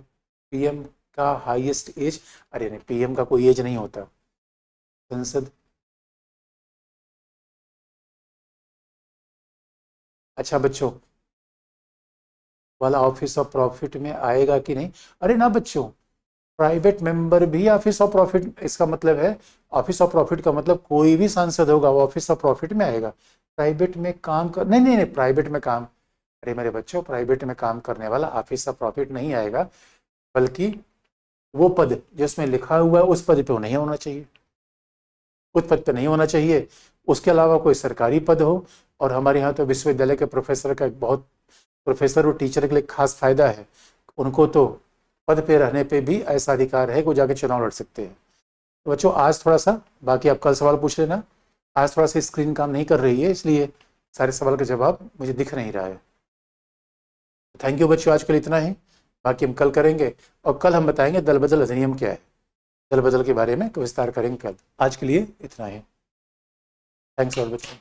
पीएम का हाईएस्ट एज, अरे नहीं, पीएम का कोई एज नहीं होता। संसद, अच्छा बच्चों, वाला ऑफिस ऑफ प्रॉफिट में आएगा कि नहीं? अरे ना बच्चों, प्राइवेट मेंबर भी ऑफिस ऑफ प्रॉफिट, इसका मतलब है ऑफिस ऑफ प्रॉफिट का मतलब कोई भी सांसद होगा वो ऑफिस ऑफ प्रॉफिट में आएगा। प्राइवेट में काम कर, नहीं नहीं नहीं, प्राइवेट में काम, अरे मेरे बच्चों, प्राइवेट में काम करने वाला ऑफिस ऑफ प्रॉफिट नहीं आएगा, बल्कि वो पद जिसमें लिखा हुआ है उस पद पे वो नहीं होना चाहिए, उस पद पे नहीं होना चाहिए। उसके अलावा कोई सरकारी पद हो। और हमारे यहाँ तो विश्वविद्यालय के प्रोफेसर का एक बहुत, प्रोफेसर और टीचर के लिए खास फायदा है, उनको तो पद पे रहने पे भी ऐसा अधिकार है कि वो जाके चुनाव लड़ सकते हैं। तो बच्चों आज थोड़ा सा, बाकी आप कल सवाल पूछ लेना, आज थोड़ा सा स्क्रीन काम नहीं कर रही है, इसलिए सारे सवाल का जवाब मुझे दिख नहीं रहा है। थैंक यू बच्चों, आज के लिए इतना ही, बाकी हम कल करेंगे। और कल हम बताएंगे दल बदल अधिनियम क्या है, दल बदल के बारे में विस्तार करेंगे कल। आज के लिए इतना ही। थैंक्स और बच्चों।